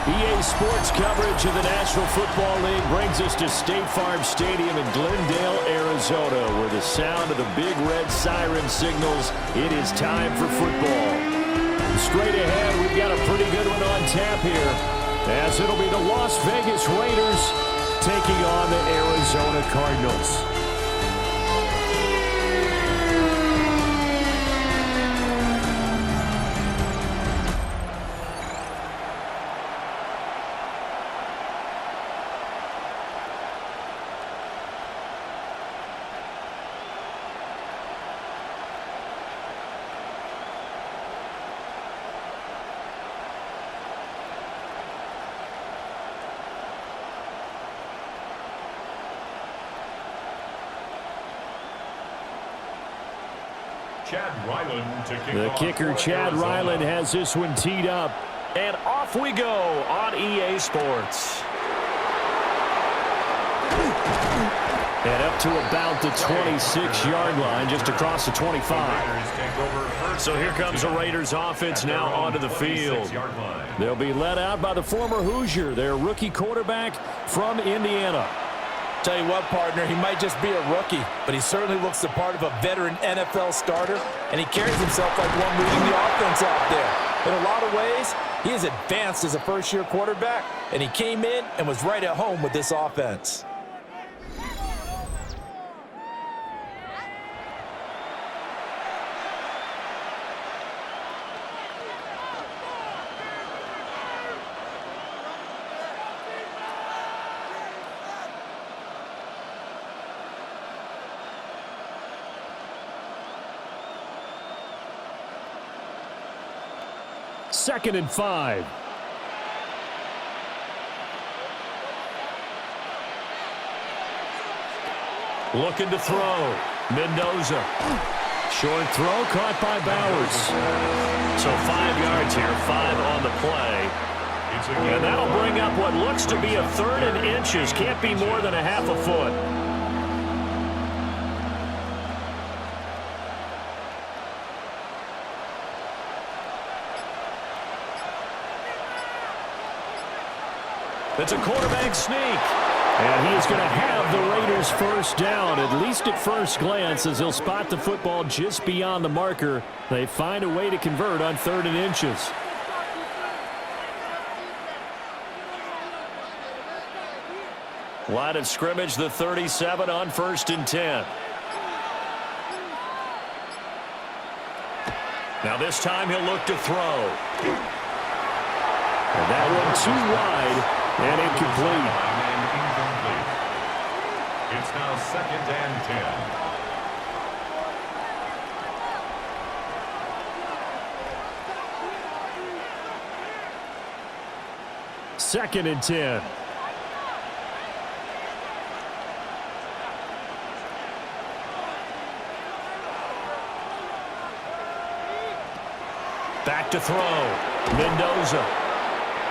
EA Sports coverage of the National Football League brings us to State Farm Stadium in Glendale, Arizona, where the sound of the big red siren signals it is time for football. Straight ahead, we've got a pretty good one on tap here, as it'll be the Las Vegas Raiders taking on the Arizona Cardinals. The kicker, Chad Ryland, has this one teed up. And off we go on EA Sports. And up to about the 26-yard line, just across the 25. So here comes the Raiders offense now onto the field. They'll be led out by the former Hoosier, their rookie quarterback from Indiana. Tell you what, partner, he might just be a rookie, but he certainly looks the part of a veteran NFL starter, and he carries himself like one moving the offense out there. In a lot of ways, he is advanced as a first-year quarterback, and he came in and was right at home with this offense. Second and 5. Looking to throw. Mendoza. Short throw caught by Bowers. So 5 yards here, 5 on the play. And that'll bring up what looks to be a 3rd and inches. Can't be more than a half a foot. It's a quarterback sneak. And he is going to have the Raiders first down, at least at first glance, as he'll spot the football just beyond the marker. They find a way to convert on 3rd and inches. Line of scrimmage, the 37 on 1st and 10. Now this time he'll look to throw. And that one too wide. And incomplete. It's now 2nd and 10. 2nd and 10. Back to throw. Mendoza.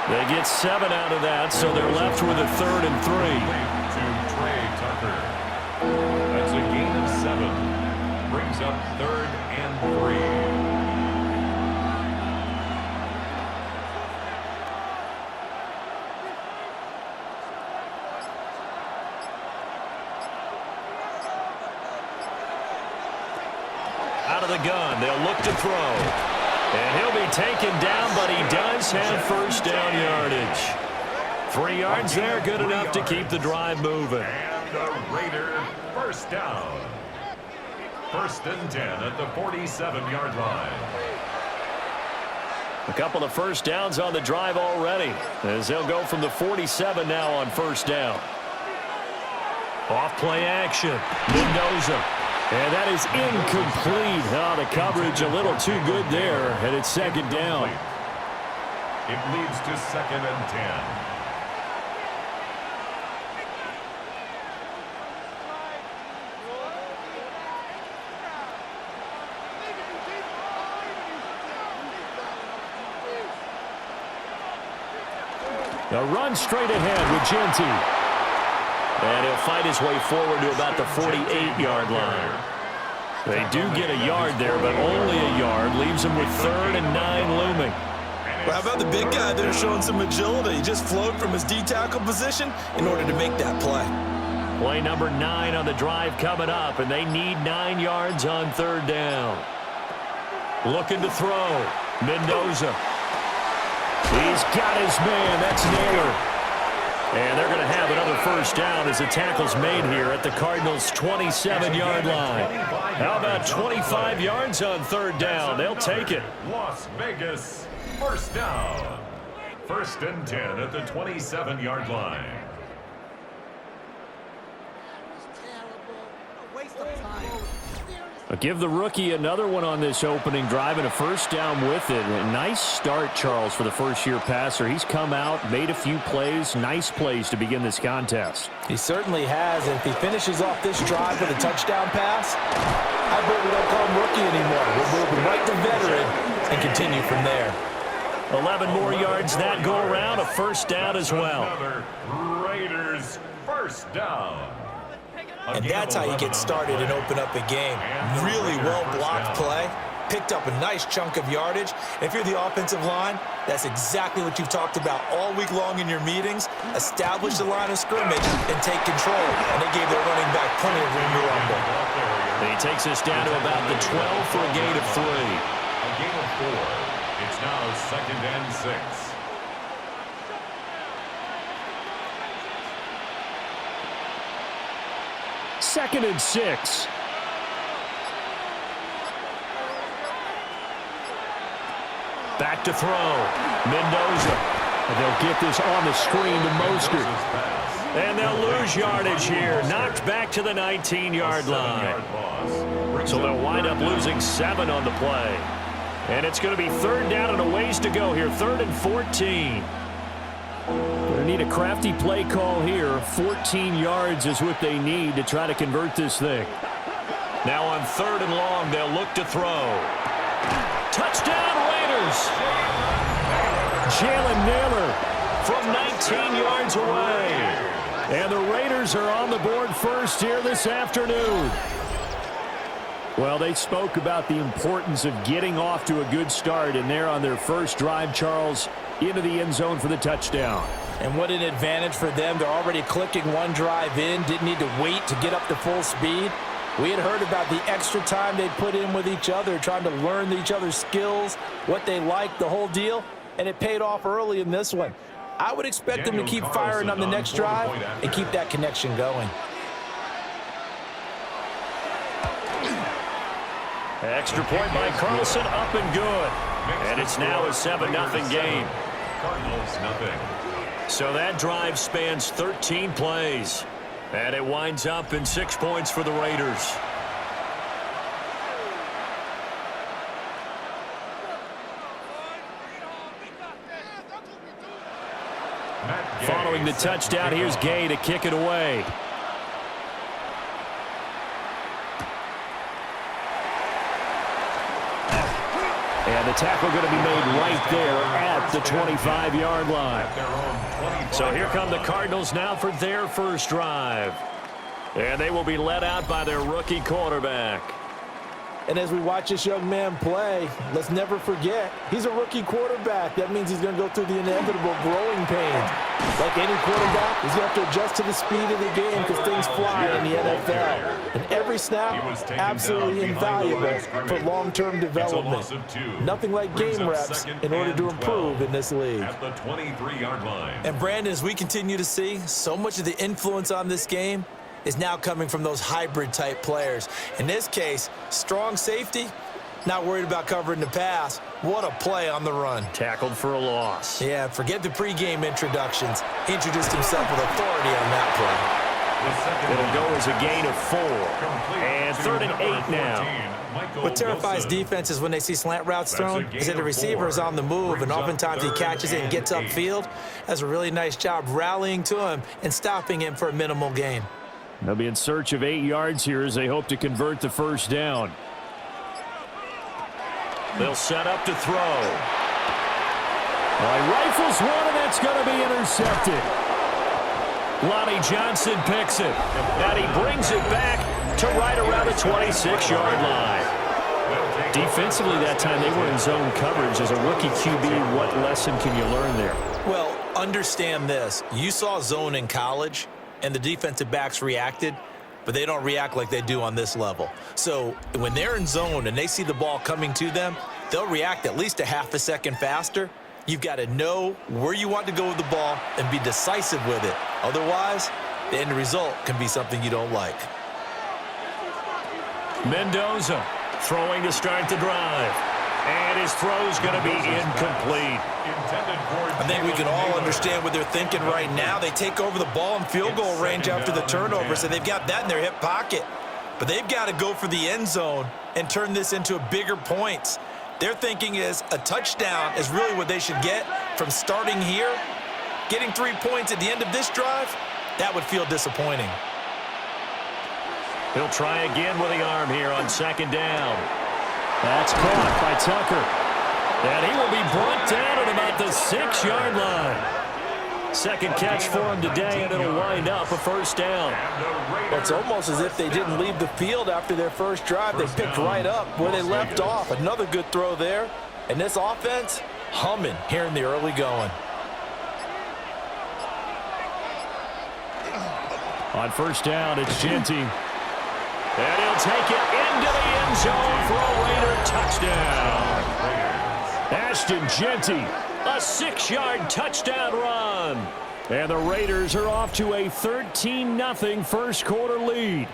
They get 7 out of that, so they're left with a 3rd and 3. To Trey Tucker. That's a gain of 7. Brings up 3rd and 3. Out of the gun, they'll look to throw. And he'll be taken down, but he does have first down yardage. 3 yards there, good enough to keep the drive moving. And the Raider first down. 1st and 10 at the 47-yard line. A couple of first downs on the drive already, as they'll go from the 47 now on first down. Off play action. Mendoza. And that is incomplete. Oh, the coverage a little too good there, and it's 2nd down. It leads to 2nd and 10. A run straight ahead with Genty. And he'll fight his way forward to about the 48-yard line. They do get a yard there, but only a yard. Leaves him with 3rd and 9 looming. Well, how about the big guy there showing some agility? He just flowed from his D-tackle position in order to make that play. Play number 9 on the drive coming up, and they need 9 yards on third down. Looking to throw. Mendoza. He's got his man. That's Naylor. And they're going to have another first down as the tackle's made here at the Cardinals' 27-yard line. How about 25 yards on third down? They'll take it. Las Vegas, first down. 1st and 10 at the 27-yard line. I'll give the rookie another one on this opening drive and a first down with it. A nice start, Charles, for the first-year passer. He's come out, made a few plays, nice plays to begin this contest. He certainly has. And if he finishes off this drive with a touchdown pass, I bet we don't call him rookie anymore. We'll move him right to veteran and continue from there. 11 more yards that go around, a first down as well. Raiders, first down. And that's how you get started and open up a game. Really well-blocked play. Picked up a nice chunk of yardage. And if you're the offensive line, that's exactly what you've talked about all week long in your meetings. Establish the line of scrimmage and take control. And they gave their running back plenty of room to rumble. And he takes us down to about the 12 for a gain of 3. A gain of 4. It's now 2nd and 6. Second and 6. Back to throw. Mendoza. And they'll get this on the screen to Mostert. And they'll lose yardage here. Knocked back to the 19-yard line. So they'll wind up losing 7 on the play. And it's going to be third down and a ways to go here. 3rd and 14. They need a crafty play call here. 14 yards is what they need to try to convert this thing. Now on 3rd and long, they'll look to throw. Touchdown, Raiders! Jalen Naylor from 19 yards away. And the Raiders are on the board first here this afternoon. Well, they spoke about the importance of getting off to a good start, and they're on their first drive, Charles, into the end zone for the touchdown. And what an advantage for them. They're already clicking one drive in, didn't need to wait to get up to full speed. We had heard about the extra time they put in with each other, trying to learn each other's skills, what they liked, the whole deal, and it paid off early in this one. I would expect them to keep firing on the next drive and keep that connection going. Extra point by Carlson, up and good. And it's now a 7-0 game. Cardinals, nothing. So that drive spans 13 plays. And it winds up in 6 points for the Raiders. Following the touchdown, here's Gay to kick it away. And the tackle going to be made right there at the 25-yard line. So here come the Cardinals now for their first drive. And they will be led out by their rookie quarterback. And as we watch this young man play, let's never forget, he's a rookie quarterback. That means he's going to go through the inevitable growing pains. Like any quarterback, he's going to have to adjust to the speed of the game because things fly in the NFL. And every snap, absolutely invaluable for long-term development. Nothing like game reps in order to improve in this league. At the 23-yard line. And Brandon, as we continue to see, so much of the influence on this game is now coming from those hybrid-type players. In this case, strong safety, not worried about covering the pass. What a play on the run. Tackled for a loss. Yeah, forget the pregame introductions. He introduced himself with authority on that play. It'll go as a gain of 4. And 3rd and 8 now. What terrifies defenses when they see slant routes thrown is that the receiver is on the move, and oftentimes he catches it and gets upfield. Does a really nice job rallying to him and stopping him for a minimal gain. They'll be in search of 8 yards here as they hope to convert the first down. They'll set up to throw. Rifles one, and that's going to be intercepted. Lonnie Johnson picks it, and he brings it back to right around the 26-yard line. Defensively that time they were in zone coverage. As a rookie QB, what lesson can you learn there? Well, understand this. You saw zone in college, and the defensive backs reacted, but they don't react like they do on this level. So when they're in zone and they see the ball coming to them, they'll react at least a half a second faster. You've got to know where you want to go with the ball and be decisive with it. Otherwise, the end result can be something you don't like. Mendoza throwing to start the drive. And his throw's going to be incomplete. I think we can all understand what they're thinking right now. They take over the ball in field goal range after the turnover, so they've got that in their hip pocket. But they've got to go for the end zone and turn this into a bigger points. Their thinking is a touchdown is really what they should get from starting here. Getting 3 points at the end of this drive, that would feel disappointing. He'll try again with the arm here on second down. That's caught by Tucker. And he will be brought down at about the 6-yard line. Second catch for him today, and it'll wind up a first down. It's almost as if they didn't leave the field after their first drive. They picked right up where they left off. Another good throw there. And this offense, humming here in the early going. On first down, it's Genty. And he'll take it into the end zone for a Raider touchdown. Ashton Genty, a 6-yard touchdown run. And the Raiders are off to a 13-0 first quarter lead.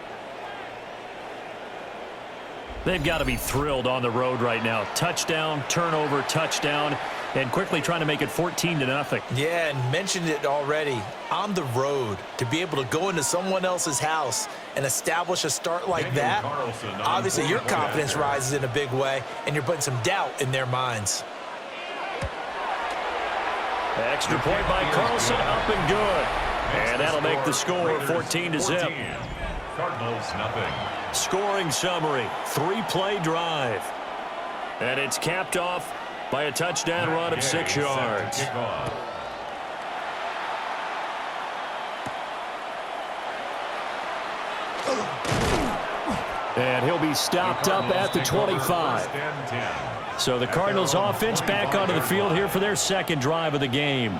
They've got to be thrilled on the road right now. Touchdown, turnover, touchdown, and quickly trying to make it 14-0. Yeah, and mentioned it already. On the road, to be able to go into someone else's house and establish a start like that, obviously your confidence rises in a big way, and you're putting some doubt in their minds. Extra point by Carlson, up and good. And that'll make the score 14-0. Cardinals, nothing. Scoring summary, 3-play drive. And it's capped off by a touchdown run of 6 yards. And he'll be stopped up at the 25. So the Cardinals offense back onto the field here for their second drive of the game.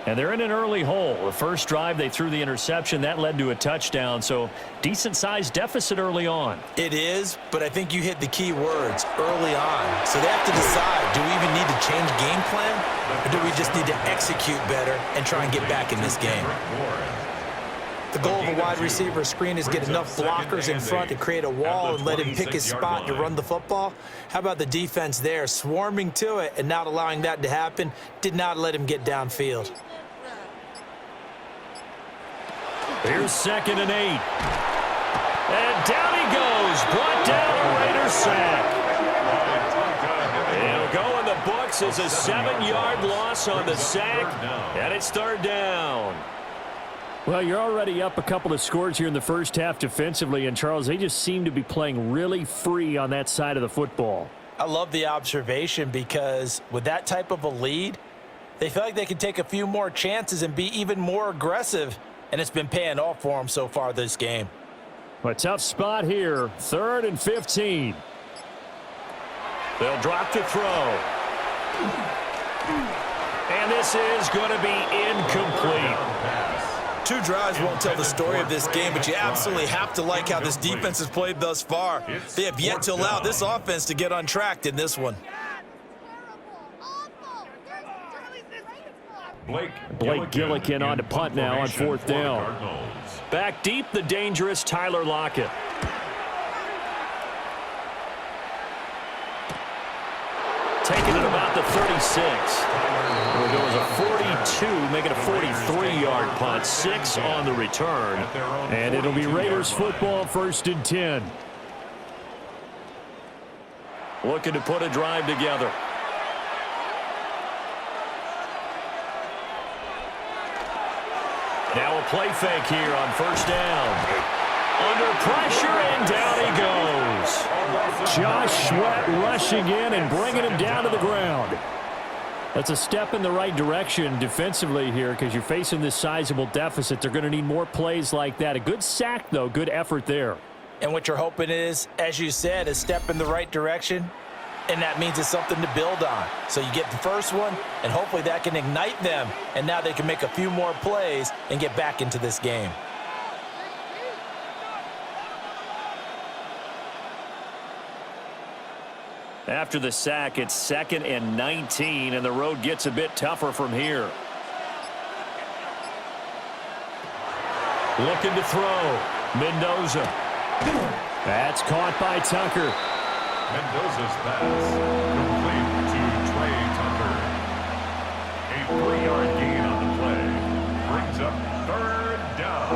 And they're in an early hole. The first drive, they threw the interception. That led to a touchdown. So decent-sized deficit early on. It is, but I think you hit the key words, early on. So they have to decide, do we even need to change game plan, or do we just need to execute better and try and get back in this game? The goal of a wide receiver screen is get enough blockers in front to create a wall and let him pick his spot to run the football. How about the defense there, swarming to it and not allowing that to happen, did not let him get downfield. Here's 2nd and 8. And down he goes. Brought down a Raiders sack. It'll go in the books as a 7-yard loss on the sack. And it's 3rd down. Well, you're already up a couple of scores here in the first half defensively. And, Charles, they just seem to be playing really free on that side of the football. I love the observation because with that type of a lead, they feel like they can take a few more chances and be even more aggressive. And it's been paying off for them so far this game. A tough spot here. 3rd and 15. They'll drop to throw. And this is going to be incomplete. 2 drives won't tell the story of this game, but you absolutely have to like how this defense has played thus far. They have yet to allow this offense to get untracked in this one. Blake Gillikin on to punt now on 4th down. Back deep, the dangerous Tyler Lockett. Taking it about the 36. There was a 42, making a 43-yard punt. 6 on the return. And it'll be Raiders football, 1st and 10. Looking to put a drive together. Now a play fake here on 1st down. Under pressure, and down he goes. Josh Sweat rushing in and bringing him down to the ground. That's a step in the right direction defensively here because you're facing this sizable deficit. They're going to need more plays like that. A good sack, though. Good effort there. And what you're hoping is, as you said, a step in the right direction. And that means it's something to build on. So you get the first one, and hopefully that can ignite them. And now they can make a few more plays and get back into this game. After the sack, it's 2nd and 19, and the road gets a bit tougher from here. Looking to throw. Mendoza. That's caught by Tucker. Mendoza's pass complete to Trey Tucker. A 3-yard gain on the play brings up 3rd down.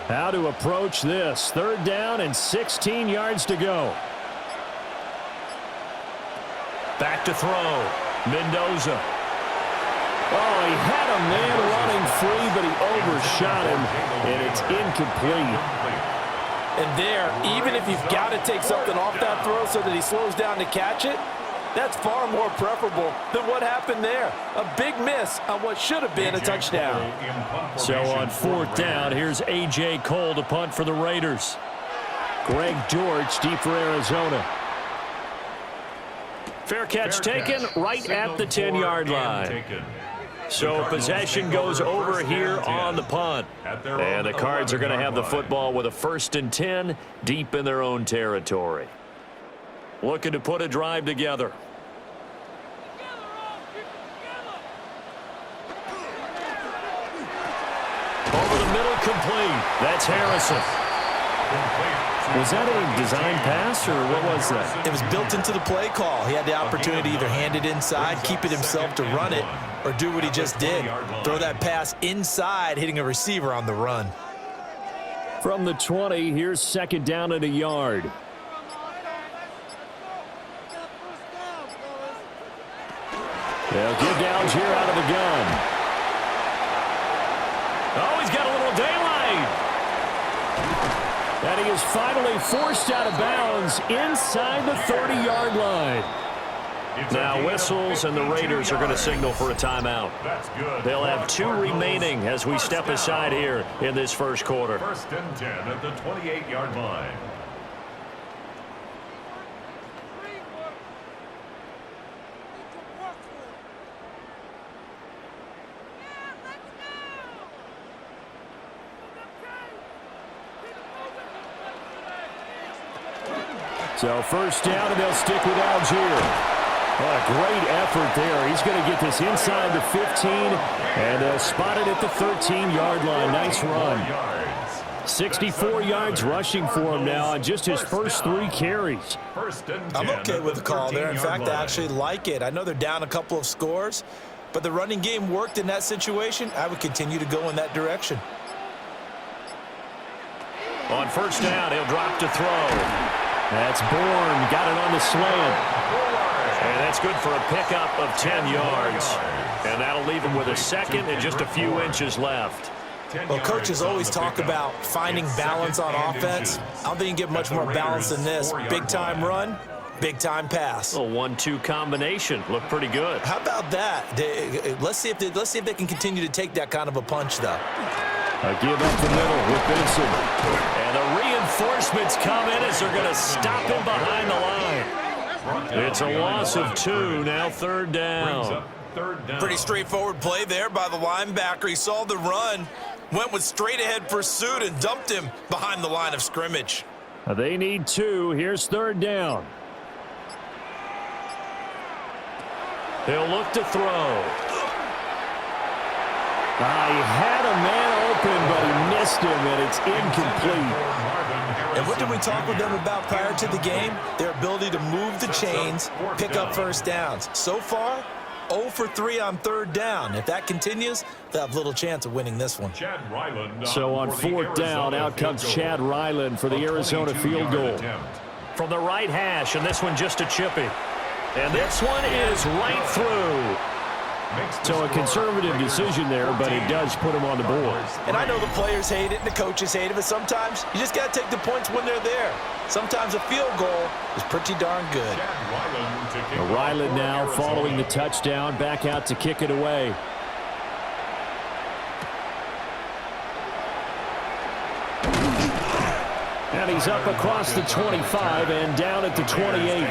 How to approach this. 3rd down and 16 yards to go. Back to throw. Mendoza. Oh, he had a man running free, but he overshot him, and it's incomplete. And there, even if you've got to take something off that throw so that he slows down to catch it, that's far more preferable than what happened there. A big miss on what should have been a touchdown. So on 4th down, here's A.J. Cole to punt for the Raiders. Greg George deep for Arizona. Fair catch taken right at the 10-yard line. So possession goes over here on the punt. And the Cards are going to have the football with a 1st and 10 deep in their own territory. Looking to put a drive together. Over the middle, complete. That's Harrison. Was that a design pass, or what was that? It was built into the play call. He had the opportunity to either hand it inside, keep it himself to run it, or do what he just did. Throw that pass inside, hitting a receiver on the run. From the 20, here's 2nd down and a yard. They'll give Allar out of the gun. Oh, he's got a little daylight. And he is finally forced out of bounds inside the 30-yard line. Now whistles, and the Raiders are going to signal for a timeout. They'll have 2 remaining as we step aside here in this first quarter. 1st and 10 at the 28-yard line. So 1st down, and they'll stick with Allar. What a great effort there. He's going to get this inside the 15, and they'll spot it at the 13-yard line. Nice run. 64 yards rushing for him now on just his first 3 carries. I'm okay with the call there. In fact, I actually like it. I know they're down a couple of scores, but the running game worked in that situation. I would continue to go in that direction. On 1st down, he'll drop to throw. That's Bourne. Got it on the slant. And that's good for a pickup of 10 yards. And that'll leave him with a 2nd and just a few inches left. Well, coaches always talk about finding balance on offense. I don't think you can get much more balance than this. Big-time run, big-time pass. A 1-2 combination. Looked pretty good. How about that? Let's see if they can continue to take that kind of a punch, though. A give up the middle with Benson. And the reinforcements come in as they're going to stop him behind the line. It's a loss of 2, now 3rd down. Pretty straightforward play there by the linebacker. He saw the run, went with straight-ahead pursuit, and dumped him behind the line of scrimmage. They need 2. Here's 3rd down. He'll look to throw. He had a man open, but he missed him, and it's incomplete. And what did we talk with them about prior to the game? Their ability to move the chains, pick up 1st downs. So far, 0 for 3 on 3rd down. If that continues, they'll have little chance of winning this one. So on 4th down, out comes Chad Ryland for the Arizona field goal. From the right hash, and this one just a chippy. And this one is right through. So a conservative decision there, but it does put him on the board. And I know the players hate it and the coaches hate it, but sometimes you just got to take the points when they're there. Sometimes a field goal is pretty darn good. Ryland now following the touchdown, back out to kick it away. And he's up across the 25 and down at the 28.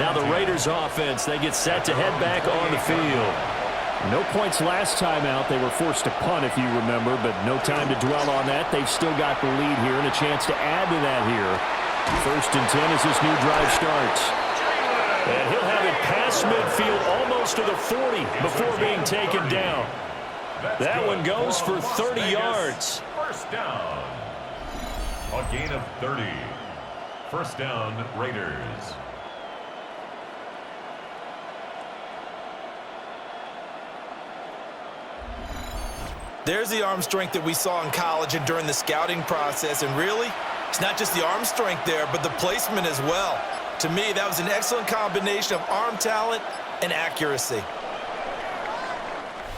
Now the Raiders offense, they get set to head back on the field. No points last time out. They were forced to punt, if you remember, but no time to dwell on that. They've still got the lead here and a chance to add to that here. 1st and 10 as this new drive starts. And he'll have it past midfield almost to the 40 before being taken down. That one goes for 30 yards. First down. A gain of 30. First down, Raiders. There's the arm strength that we saw in college and during the scouting process. And really, it's not just the arm strength there, but the placement as well. To me, that was an excellent combination of arm talent and accuracy.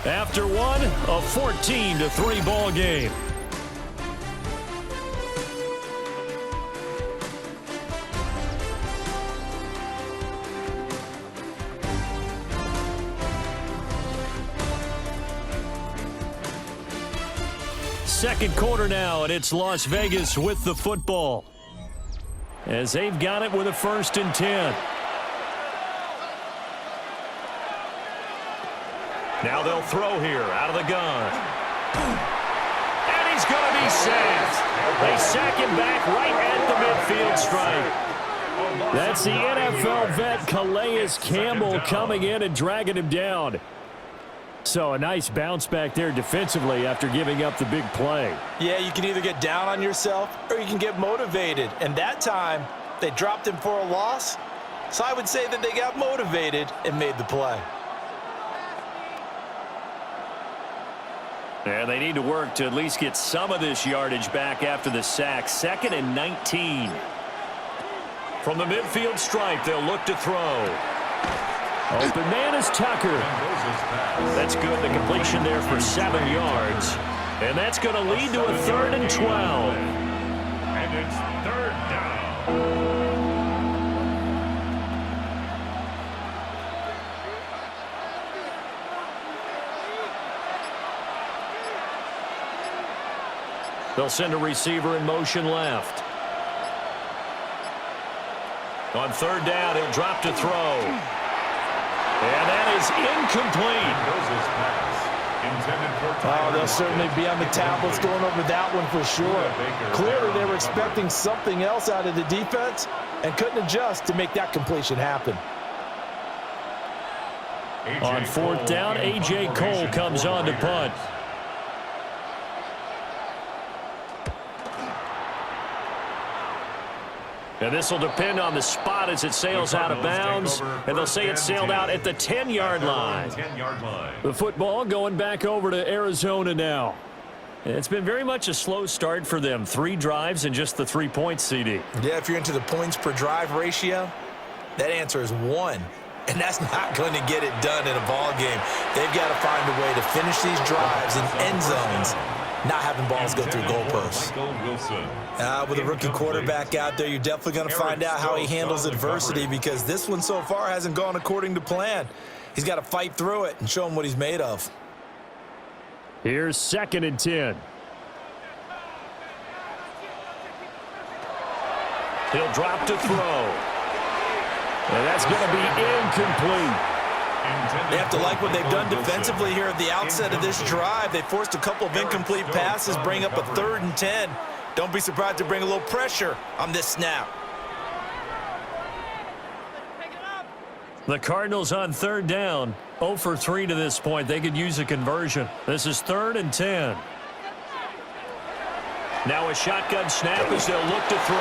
After one, a 14-3 ball game. Second quarter now, and it's Las Vegas with the football, as they've got it with a 1st and 10. Now they'll throw here out of the gun. And he's going to be sacked. They sack him back right at the midfield stripe. That's the NFL vet Calais Campbell coming in and dragging him down. So a nice bounce back there defensively after giving up the big play. Yeah, you can either get down on yourself or you can get motivated. And that time, they dropped him for a loss. So I would say that they got motivated and made the play. And they need to work to at least get some of this yardage back after the sack. 2nd and 19. From the midfield stripe, they'll look to throw. Open man is Tucker. That's good. The completion there for 7 yards. And that's going to lead to a 3rd and 12. And it's 3rd down. They'll send a receiver in motion left. On 3rd down, he'll drop to throw. And that is incomplete. Oh, they'll certainly be on the tablets going over that one for sure. Clearly, they were expecting something else out of the defense and couldn't adjust to make that completion happen. On 4th down, A.J. Cole comes on to punt. And this will depend on the spot as it sails out of bounds. And they'll say it sailed out at the 10-yard line. The football going back over to Arizona now. It's been very much a slow start for them. 3 drives and just the 3 points, CD. Yeah, if you're into the points per drive ratio, that answer is 1. And that's not going to get it done in a ball game. They've got to find a way to finish these drives in end zones, not having balls go through goalposts. With a rookie quarterback out there, you're definitely going to find out how he handles adversity, because this one so far hasn't gone according to plan. He's got to fight through it and show him what he's made of. Here's 2nd and 10. He'll drop to throw. And that's going to be incomplete. They have to like what they've done defensively here at the outset of this drive. They forced a couple of incomplete passes, bring up a 3rd and 10. Don't be surprised to bring a little pressure on this snap. The Cardinals on 3rd down, 0 for 3 to this point. They could use a conversion. This is 3rd and 10. Now a shotgun snap as they'll look to throw.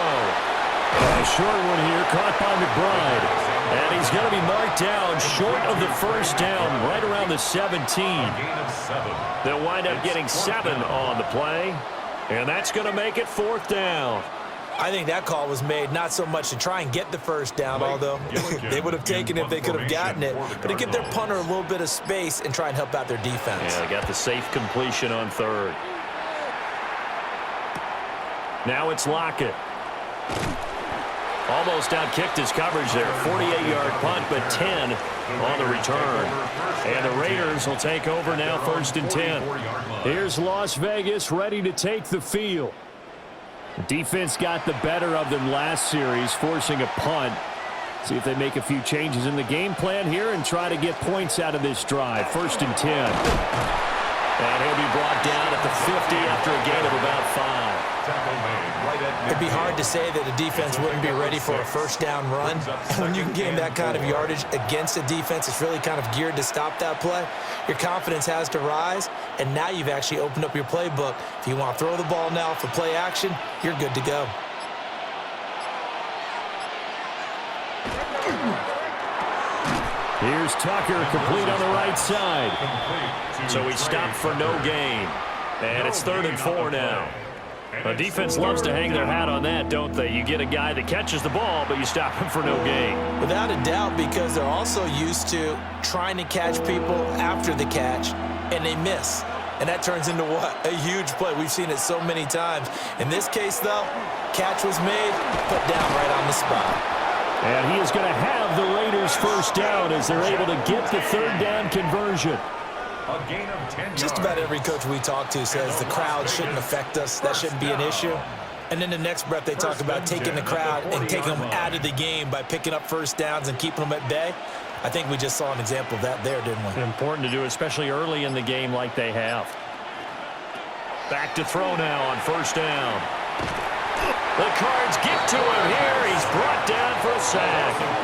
A short one here, caught by McBride. And he's going to be marked down short of the 1st down, right around the 17. They'll wind up getting 7 on the play. And that's going to make it 4th down. I think that call was made not so much to try and get the 1st down, although they would have taken it if they could have gotten it, but to give their punter a little bit of space and try and help out their defense. Yeah, they got the safe completion on 3rd. Now it's Lockett. Almost outkicked his coverage there. 48-yard punt, but 10 on the return. And the Raiders will take over now, 1st and 10. Here's Las Vegas ready to take the field. Defense got the better of them last series, forcing a punt. See if they make a few changes in the game plan here and try to get points out of this drive. 1st and 10. And he'll be brought down at the 50 after a gain of about 5. It'd be hard to say that a defense wouldn't be ready for a first down run. And when you can gain that kind of yardage against a defense, it's really kind of geared to stop that play. Your confidence has to rise, and now you've actually opened up your playbook. If you want to throw the ball now for play action, you're good to go. Here's Tucker, complete on the right side. So he stopped for no gain. And it's 3rd and 4 now. The defense loves to hang their hat on that, don't they? You get a guy that catches the ball, but you stop him for no gain. Without a doubt, because they're also used to trying to catch people after the catch, and they miss. And that turns into what? A huge play. We've seen it so many times. In this case, though, catch was made, put down right on the spot. And he is going to have the Raiders first down as they're able to get the 3rd down conversion. A gain of 10 Just about every coach we talk to says the crowd shouldn't affect us. That shouldn't be an issue. And then the next breath they talk about taking the crowd and taking them out of the game by picking up first downs and keeping them at bay. I think we just saw an example of that there, didn't we? Important to do, especially early in the game like they have. Back to throw now on 1st down. The Cards get to him here. He's brought down for a sack.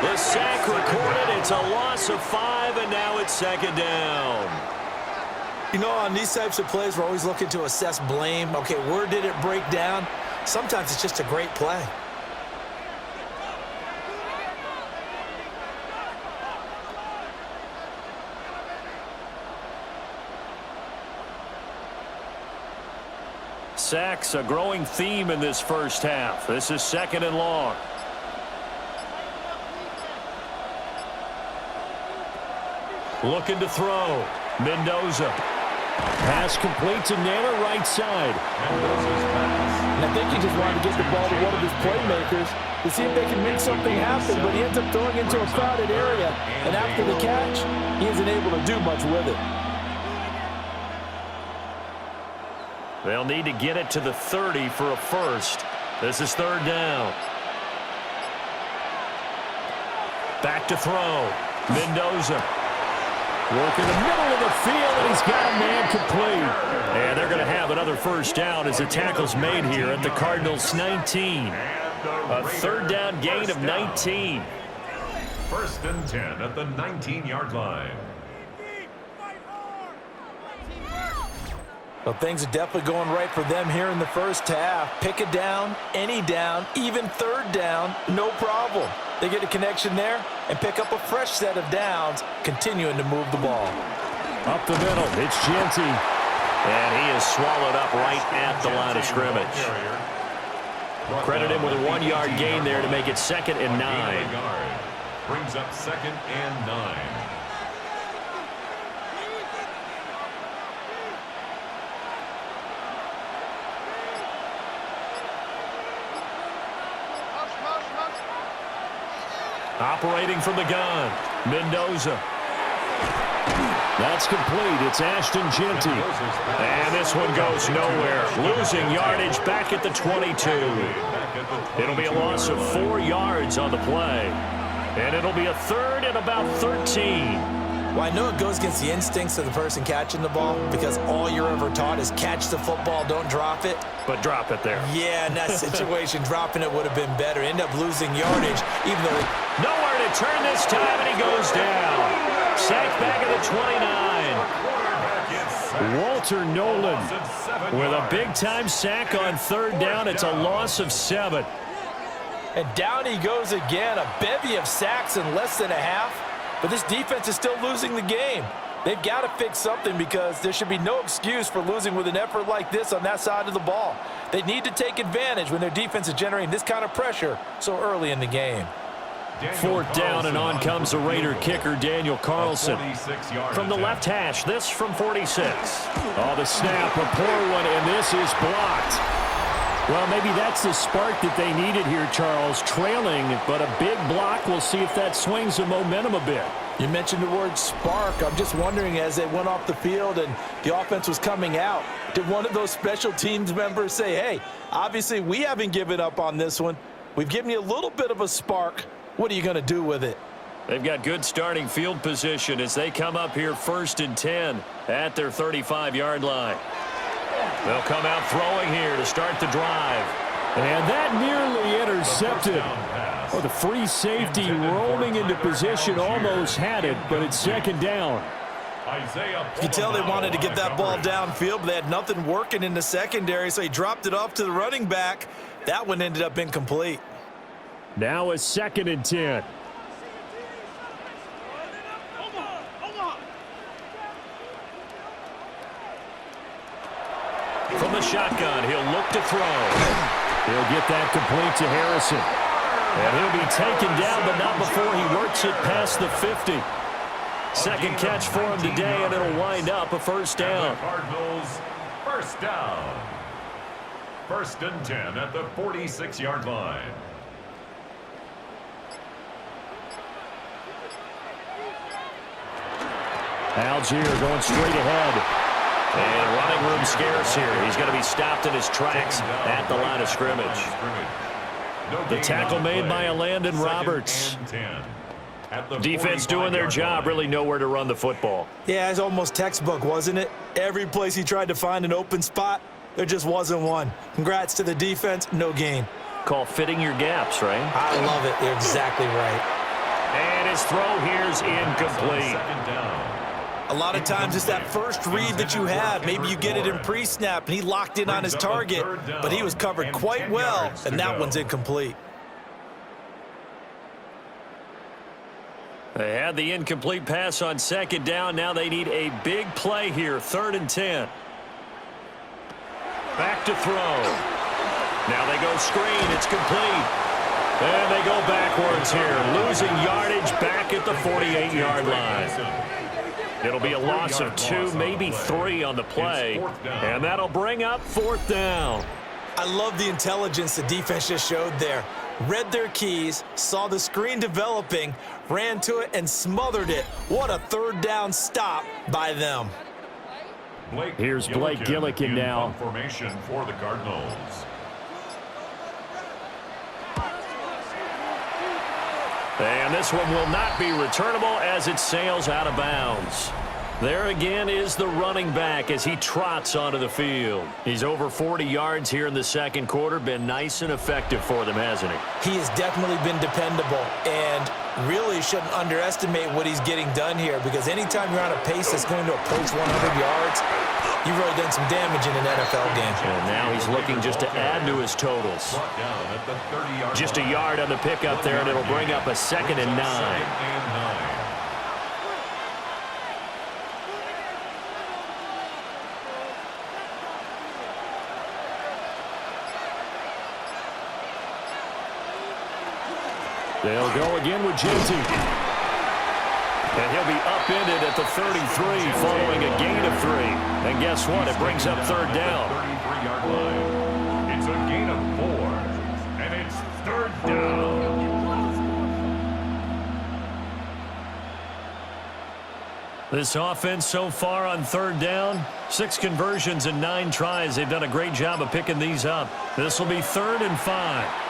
The sack recorded. It's a loss of 5, and now it's 2nd down. You know, on these types of plays, we're always looking to assess blame. Okay, where did it break down? Sometimes it's just a great play. Sacks, a growing theme in this first half. This is 2nd and long. Looking to throw. Mendoza. Pass complete to Naylor, right side. And I think he just wanted to get the ball to one of his playmakers to see if they can make something happen, but he ends up throwing into a crowded area, and after the catch, he isn't able to do much with it. They'll need to get it to the 30 for a first. This is 3rd down. Back to throw. Mendoza. Work in the middle of the field, and he's got a man complete. And they're going to have another first down as the tackle's made here at the Cardinals' 19. A 3rd down gain of 19. 1st and 10 at the 19-yard line. Well, things are definitely going right for them here in the first half. Pick a down, any down, even 3rd down, no problem. They get a connection there and pick up a fresh set of downs, continuing to move the ball. Up the middle, it's Genty. And he is swallowed up right at the line of scrimmage. Credit him with a 1-yard gain there to make it 2nd and 9. Brings up 2nd and 9. Operating from the gun, Mendoza. That's complete. It's Ashton Genty. And this one goes nowhere. Losing yardage back at the 22. It'll be a loss of 4 yards on the play. And it'll be a 3rd and about 13. Well, I know it goes against the instincts of the person catching the ball because all you're ever taught is catch the football, don't drop it. But drop it there. Yeah, in that situation, dropping it would have been better. End up losing yardage, even though nowhere to turn this time, and he goes down. Sacked back at the 29. Walter Nolan with a big-time sack on 3rd down. It's a loss of 7. And down he goes again. A bevy of sacks in less than a half. But this defense is still losing the game. They've got to fix something because there should be no excuse for losing with an effort like this on that side of the ball. They need to take advantage when their defense is generating this kind of pressure so early in the game. 4th down, and on comes the Raider kicker, Daniel Carlson. From the left hash, this from 46. Oh, the snap, a poor one, and this is blocked. Well, maybe that's the spark that they needed here, Charles. Trailing, but a big block. We'll see if that swings the momentum a bit. You mentioned the word spark. I'm just wondering, as they went off the field and the offense was coming out, did one of those special teams members say, hey, obviously we haven't given up on this one. We've given you a little bit of a spark. What are you going to do with it? They've got good starting field position as they come up here 1st and 10 at their 35-yard line. They'll come out throwing here to start the drive. And that nearly intercepted. Oh, the free safety roaming into position almost had it, but it's 2nd down. You can tell they wanted to get that ball downfield, but they had nothing working in the secondary, so he dropped it off to the running back. That one ended up incomplete. Now it's 2nd and 10. From the shotgun, he'll look to throw. He'll get that complete to Harrison. And he'll be taken down, but not before he works it past the 50. Second catch for him today, and it'll wind up a 1st down. Cardinals, 1st down. 1st and 10 at the 46-yard line. Allar going straight ahead. And running room scarce here. He's going to be stopped in his tracks at the line of scrimmage. The tackle made by Landon Roberts. Defense doing their job, really nowhere to run the football. Yeah, it's almost textbook, wasn't it? Every place he tried to find an open spot, there just wasn't one. Congrats to the defense, no gain. Call fitting your gaps, right? I love it. You're exactly right. And his throw here's incomplete. A lot of times it's that first read that you have. Maybe you get it in pre-snap, and he locked in on his target, but he was covered quite well, and that one's incomplete. They had the incomplete pass on 2nd down. Now they need a big play here, 3rd and 10. Back to throw. Now they go screen. It's complete. And they go backwards here, losing yardage back at the 48-yard line. It'll be a loss of 2, maybe 3 on the play, and that'll bring up 4th down. I love the intelligence the defense just showed there. Read their keys, saw the screen developing, ran to it, and smothered it. What a 3rd down stop by them. Here's Blake Gillikin now. Formation for the Cardinals. And this one will not be returnable as it sails out of bounds. There again is the running back as he trots onto the field. He's over 40 yards here in the 2nd quarter. Been nice and effective for them, hasn't he? He has definitely been dependable, and really shouldn't underestimate what he's getting done here, because anytime you're on a pace that's going to approach 100 yards, you've really done some damage in an NFL game. And now he's looking just to add to his totals. Just a yard on the pickup there, and it'll bring up a 2nd and 9. They'll go again with JT. And he'll be upended at the 33 following a gain of 3. And guess what? It brings up 3rd down. 33-yard line. It's a gain of 4. And it's 3rd down. This offense so far on 3rd down, 6 conversions and 9 tries. They've done a great job of picking these up. This will be 3rd and 5.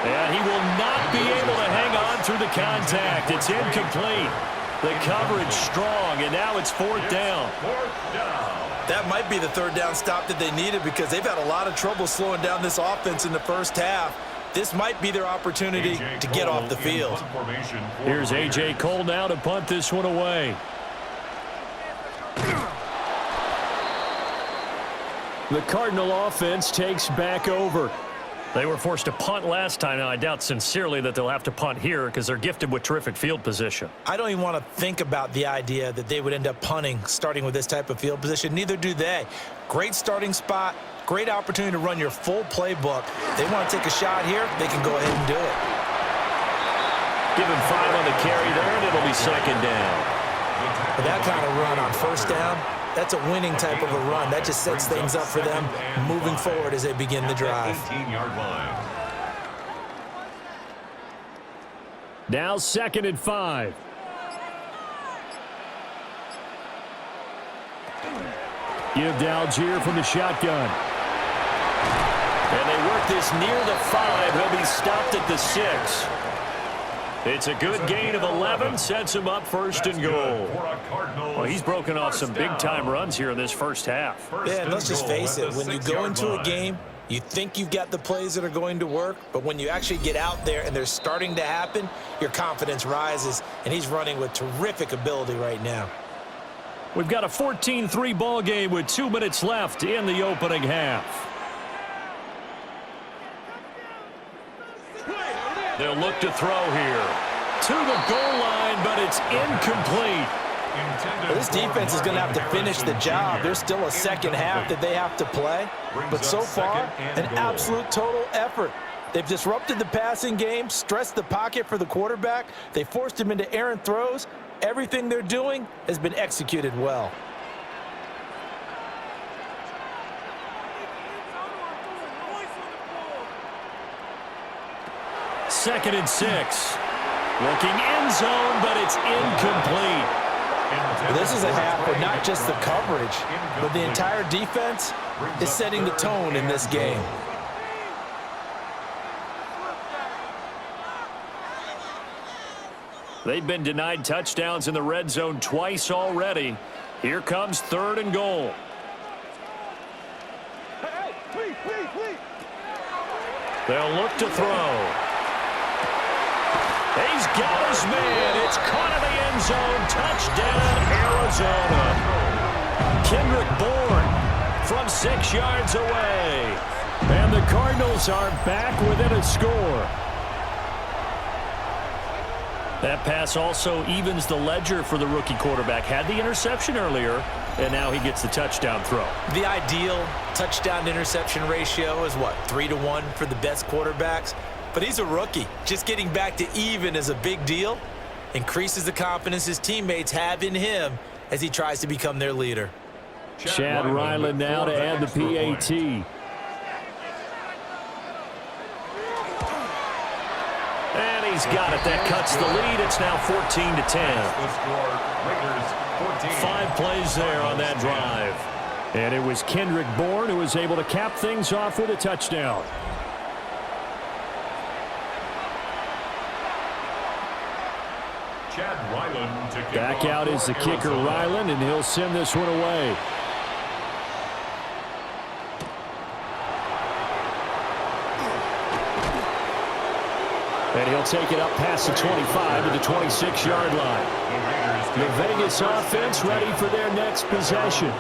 And he will not be able to hang on through the contact. It's incomplete. The coverage strong, and now it's 4th down. That might be the 3rd down stop that they needed, because they've had a lot of trouble slowing down this offense in the first half. This might be their opportunity to get off the field. Here's A.J. Cole now to punt this one away. The Cardinal offense takes back over. They were forced to punt last time. Now, I doubt sincerely that they'll have to punt here because they're gifted with terrific field position. I don't even want to think about the idea that they would end up punting starting with this type of field position. Neither do they. Great starting spot, great opportunity to run your full playbook. They want to take a shot here, they can go ahead and do it. Give him 5 on the carry there, and it'll be 2nd down. With that kind of run on 1st down, that's a winning type of a run. That just sets things up for them moving forward as they begin the drive. Now 2nd and 5. Give to Allar from the shotgun. And they work this near the 5. He'll be stopped at the 6. It's a good gain of 11. Sets him up 1st and goal. Well, he's broken off some big-time runs here in this first half. Yeah, and let's just face it. When you go into a game, you think you've got the plays that are going to work, but when you actually get out there and they're starting to happen, your confidence rises, and he's running with terrific ability right now. We've got a 14-3 ball game with 2 minutes left in the opening half. They'll look to throw here. To the goal line, but it's incomplete. Well, this defense is going to have to finish the job. There's still a second half that they have to play. But so far, an absolute total effort. They've disrupted the passing game, stressed the pocket for the quarterback. They forced him into errant throws. Everything they're doing has been executed well. Second and 6. Looking end zone, but it's incomplete. This is a half where not just the coverage, but the entire defense is setting the tone in this game. They've been denied touchdowns in the red zone twice already. Here comes 3rd and goal. They'll look to throw. He's got his man. It's caught in the end zone. Touchdown, Arizona. Kendrick Bourne from 6 yards away. And the Cardinals are back within a score. That pass also evens the ledger for the rookie quarterback. Had the interception earlier, and now he gets the touchdown throw. The ideal touchdown-interception ratio is, what, 3-to-1 for the best quarterbacks? But he's a rookie. Just getting back to even is a big deal. Increases the confidence his teammates have in him as he tries to become their leader. Chad Ryland now to add the PAT. And he's got it. That cuts the lead. It's now 14-10. 5 plays there on that drive. And it was Kendrick Bourne who was able to cap things off with a touchdown. Back out is the kicker, Ryland, and he'll send this one away. And he'll take it up past the 25 to the 26-yard line. The Vegas offense ready for their next possession.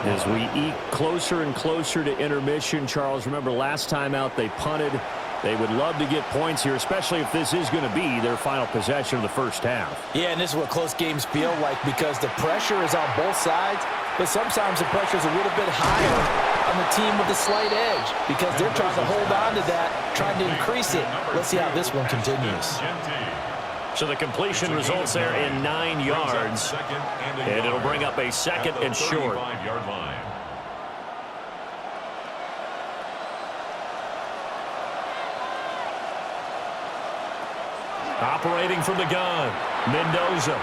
As we eke closer and closer to intermission, Charles, remember last time out they punted. They would love to get points here, especially if this is going to be their final possession of the first half. Yeah, and this is what close games feel like because the pressure is on both sides, but sometimes the pressure is a little bit higher on the team with the slight edge because they're trying to hold on to that, trying to increase it. Let's see how this one continues. So the completion results there in 9 yards, and it'll bring up a 2nd and short. Operating from the gun, Mendoza.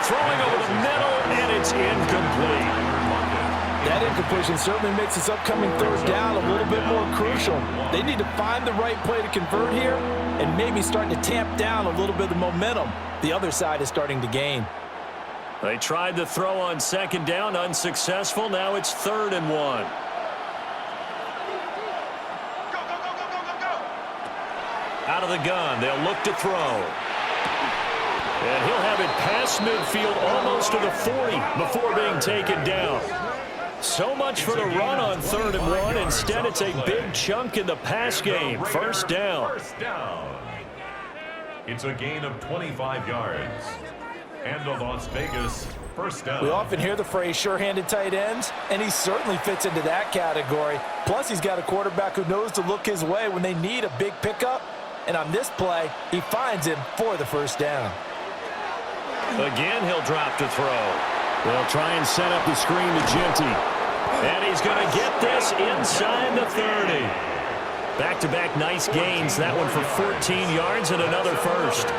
Throwing over the middle, and it's incomplete. That incompletion certainly makes this upcoming 3rd down a little bit more crucial. They need to find the right play to convert here and maybe start to tamp down a little bit of the momentum the other side is starting to gain. They tried the throw on 2nd down, unsuccessful. Now it's 3rd and 1. Out of the gun, they'll look to throw. And he'll have it past midfield almost to the 40 before being taken down. So much for the run on 3rd and 1. Instead, it's a big chunk in the pass game. 1st down. It's a gain of 25 yards. And the Las Vegas 1st down. We often hear the phrase sure-handed tight ends, and he certainly fits into that category. Plus, he's got a quarterback who knows to look his way when they need a big pickup. And on this play, he finds him for the 1st down. Again, he'll drop to throw. They'll try and set up the screen to Genty. And he's going to get this inside the 30. Back-to-back nice gains. That one for 14 yards and another 1st.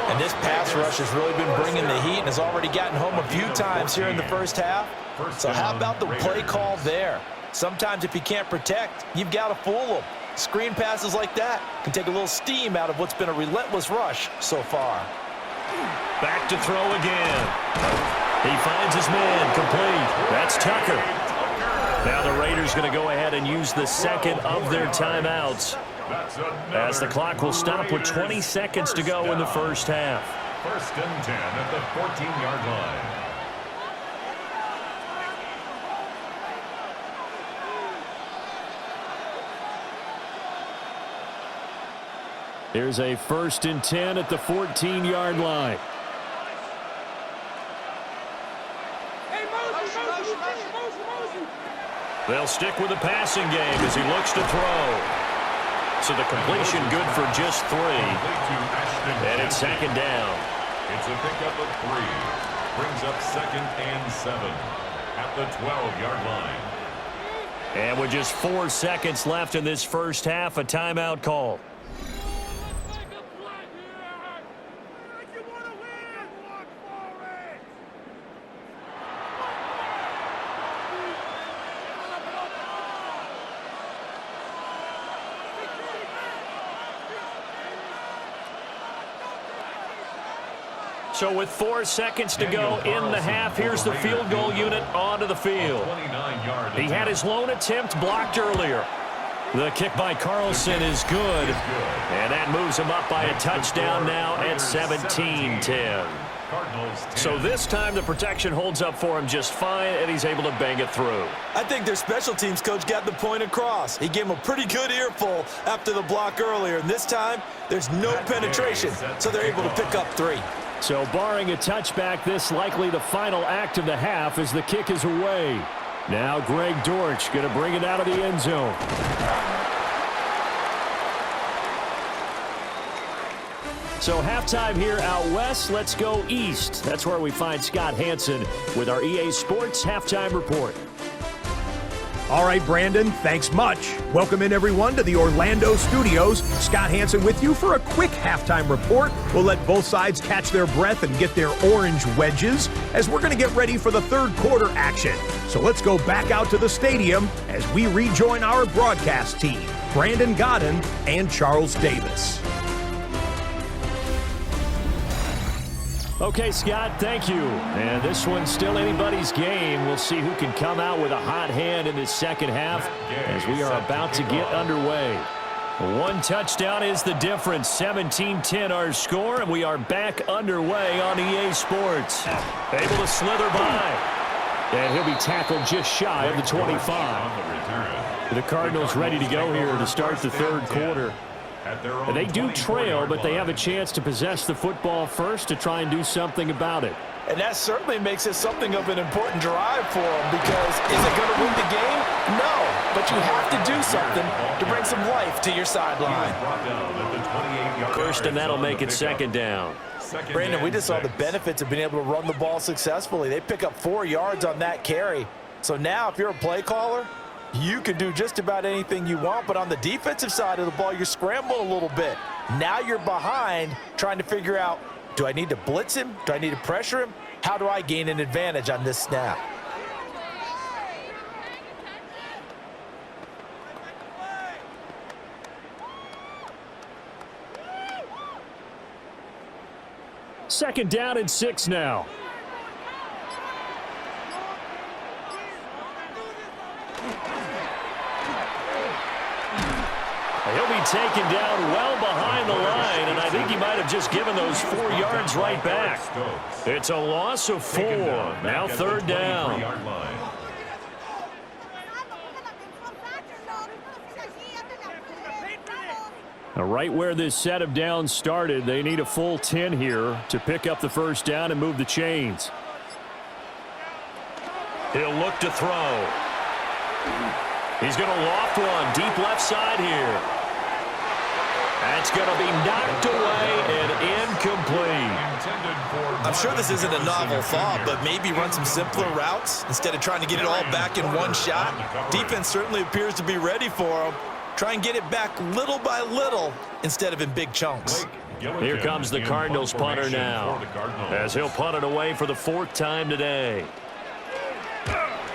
And this pass rush has really been bringing the heat and has already gotten home a few times here in the first half. So how about the play call there? Sometimes if you can't protect, you've got to fool them. Screen passes like that can take a little steam out of what's been a relentless rush so far. Back to throw again. He finds his man complete. That's Tucker. Now the Raiders going to go ahead and use the second of their timeouts, as the clock will stop with 20 seconds to go in the first half. 1st and 10 at the 14-yard line. Here's a 1st and 10 at the 14-yard line. They'll stick with the passing game as he looks to throw. So the completion good for just 3. And it's 2nd down. It's a pickup of 3. Brings up 2nd and 7 at the 12-yard line. And with just 4 seconds left in this first half, a timeout call. So with 4 seconds to go in the half, here's the field goal unit onto the field. He had his lone attempt blocked earlier. The kick by Carlson is good, and that moves him up by a touchdown now at 17-10. So this time the protection holds up for him just fine, and he's able to bang it through. I think their special teams coach got the point across. He gave him a pretty good earful after the block earlier, and this time there's no penetration, so they're able to pick up 3. So barring a touchback, this likely the final act of the half as the kick is away. Now Greg Dortch going to bring it out of the end zone. So halftime here out west. Let's go east. That's where we find Scott Hansen with our EA Sports Halftime Report. All right, Brandon, thanks much. Welcome in, everyone, to the Orlando studios. Scott Hansen with you for a quick halftime report. We'll let both sides catch their breath and get their orange wedges as we're going to get ready for the third quarter action. So let's go back out to the stadium as we rejoin our broadcast team, Brandon Godden and Charles Davis. Okay, Scott, thank you. And this one's still anybody's game. We'll see who can come out with a hot hand in this second half as we are about to get underway. 1 touchdown is the difference. 17-10 our score, and we are back underway on EA Sports. Able to slither by. And he'll be tackled just shy of the 25. The Cardinals ready to go here to start the third quarter. They do trail, but they have a chance to possess the football first to try and do something about it. And that certainly makes it something of an important drive for them, because is it going to win the game? No, but you have to do something to bring some life to your sideline. First, and that'll make it 2nd down. Brandon, we just saw the benefits of being able to run the ball successfully. They pick up 4 yards on that carry. So now if you're a play caller, you can do just about anything you want, but on the defensive side of the ball, you're scrambling a little bit. Now you're behind trying to figure out, do I need to blitz him? Do I need to pressure him? How do I gain an advantage on this snap? Second down and 6 now. He'll be taken down well behind the line, and I think he might have just given those 4 yards right back. It's a loss of 4. Now 3rd down. Now right where this set of downs started, they need a full 10 here to pick up the first down and move the chains. He'll look to throw. He's going to loft one deep left side here. That's going to be knocked away and incomplete. I'm sure this isn't a novel thought, but maybe run some simpler routes instead of trying to get it all back in one shot. Defense certainly appears to be ready for him. Try and get it back little by little instead of in big chunks. Here comes the Cardinals punter now, as he'll punt it away for the 4th time today.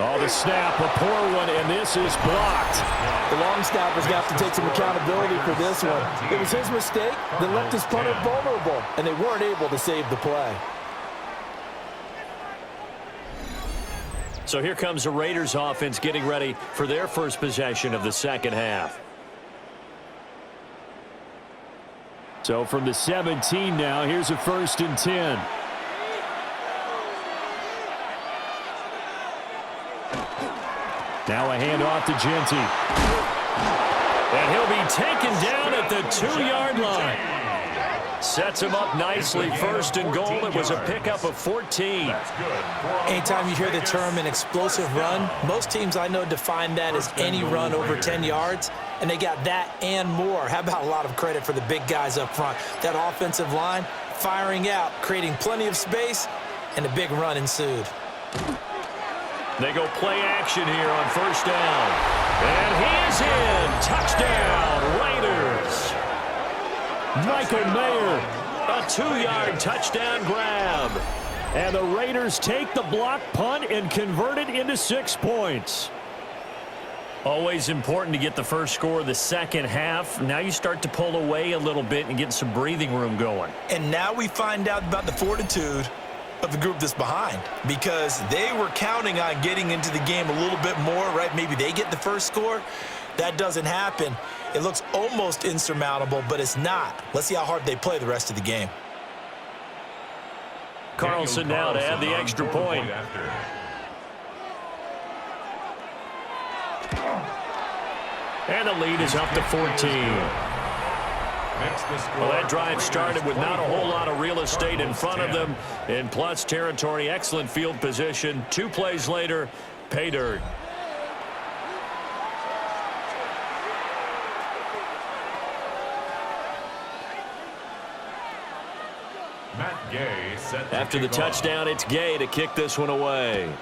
Oh, the snap, a poor one, and this is blocked. The long snapper's got to take some accountability for this one. It was his mistake that left his punter vulnerable, and they weren't able to save the play. So here comes the Raiders offense getting ready for their first possession of the second half. So from the 17 now, here's a 1st and 10. Now a handoff to Genty. And he'll be taken down at the 2-yard line. Sets him up nicely. 1st and goal. It was a pickup of 14. Anytime you hear the term an explosive run, most teams I know define that as any run over 10 yards, and they got that and more. How about a lot of credit for the big guys up front? That offensive line firing out, creating plenty of space, and a big run ensued. They go play action here on 1st down. And he is in. Touchdown, Raiders. Michael Mayer, a 2-yard touchdown grab. And the Raiders take the block punt and convert it into 6 points. Always important to get the first score of the second half. Now you start to pull away a little bit and get some breathing room going. And now we find out about the fortitude of the group that's behind, because they were counting on getting into the game a little bit more, right? Maybe they get the first score. That doesn't happen. It looks almost insurmountable, but it's not. Let's see how hard they play the rest of the game. Carlson now to add the extra point. And the lead is up to 14. Well, that drive started with not a whole lot of real estate in front of them. In plus territory, excellent field position. 2 plays later, pay dirt. After the touchdown, it's Gay to kick this one away.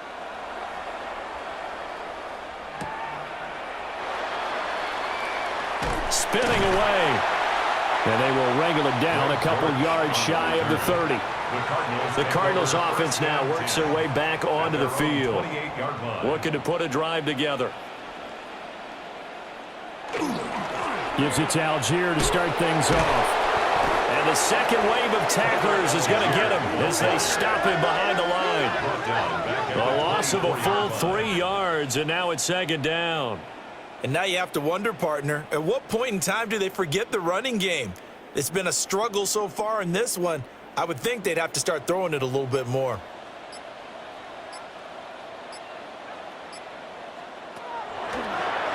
Spinning away. And they will wrangle it down a couple yards shy of the 30. The Cardinals offense now works their way back onto the field. Looking to put a drive together. Gives it to Allar to start things off. And the second wave of tacklers is going to get him as they stop him behind the line. A loss of a full 3 yards, and now it's 2nd down. And now you have to wonder, partner, at what point in time do they forget the running game? It's been a struggle so far in this one. I would think they'd have to start throwing it a little bit more.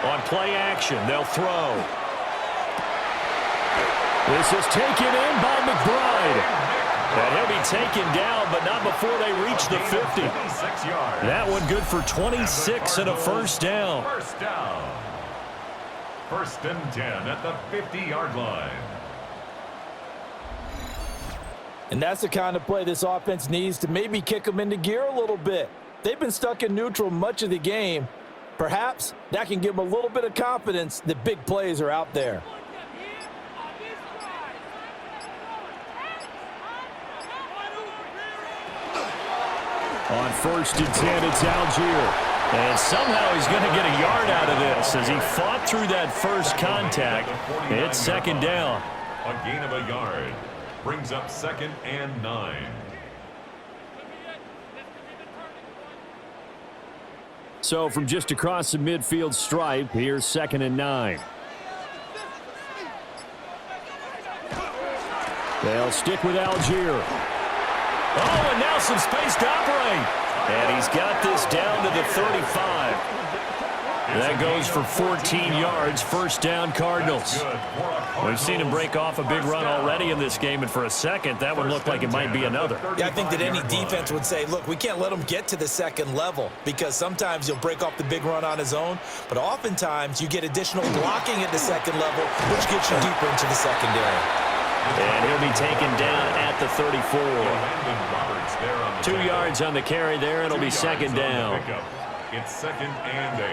On play action, they'll throw. This is taken in by McBride. And he'll be taken down, but not before they reach the 50. That one good for 26 and a 1st down. 1st and 10 at the 50-yard line. And that's the kind of play this offense needs to maybe kick them into gear a little bit. They've been stuck in neutral much of the game. Perhaps that can give them a little bit of confidence that big plays are out there. On 1st and 10, it's Allar. And somehow he's going to get a yard out of this as he fought through that first contact. It's 2nd down. A gain of a yard brings up 2nd and 9. So from just across the midfield stripe, here's 2nd and 9. They'll stick with Allar. Oh, and now some space to operate. And he's got this down to the 35. That goes for 14 yards, 1st down Cardinals. We've seen him break off a big run already in this game, and for a second, that one looked like it might be another. Yeah, I think that any defense would say, look, we can't let him get to the 2nd level, because sometimes he'll break off the big run on his own, but oftentimes you get additional blocking at the 2nd level, which gets you deeper into the secondary. And he'll be taken down at the 34. 2 yards on the carry there. It'll be 2nd down. It's 2nd and 8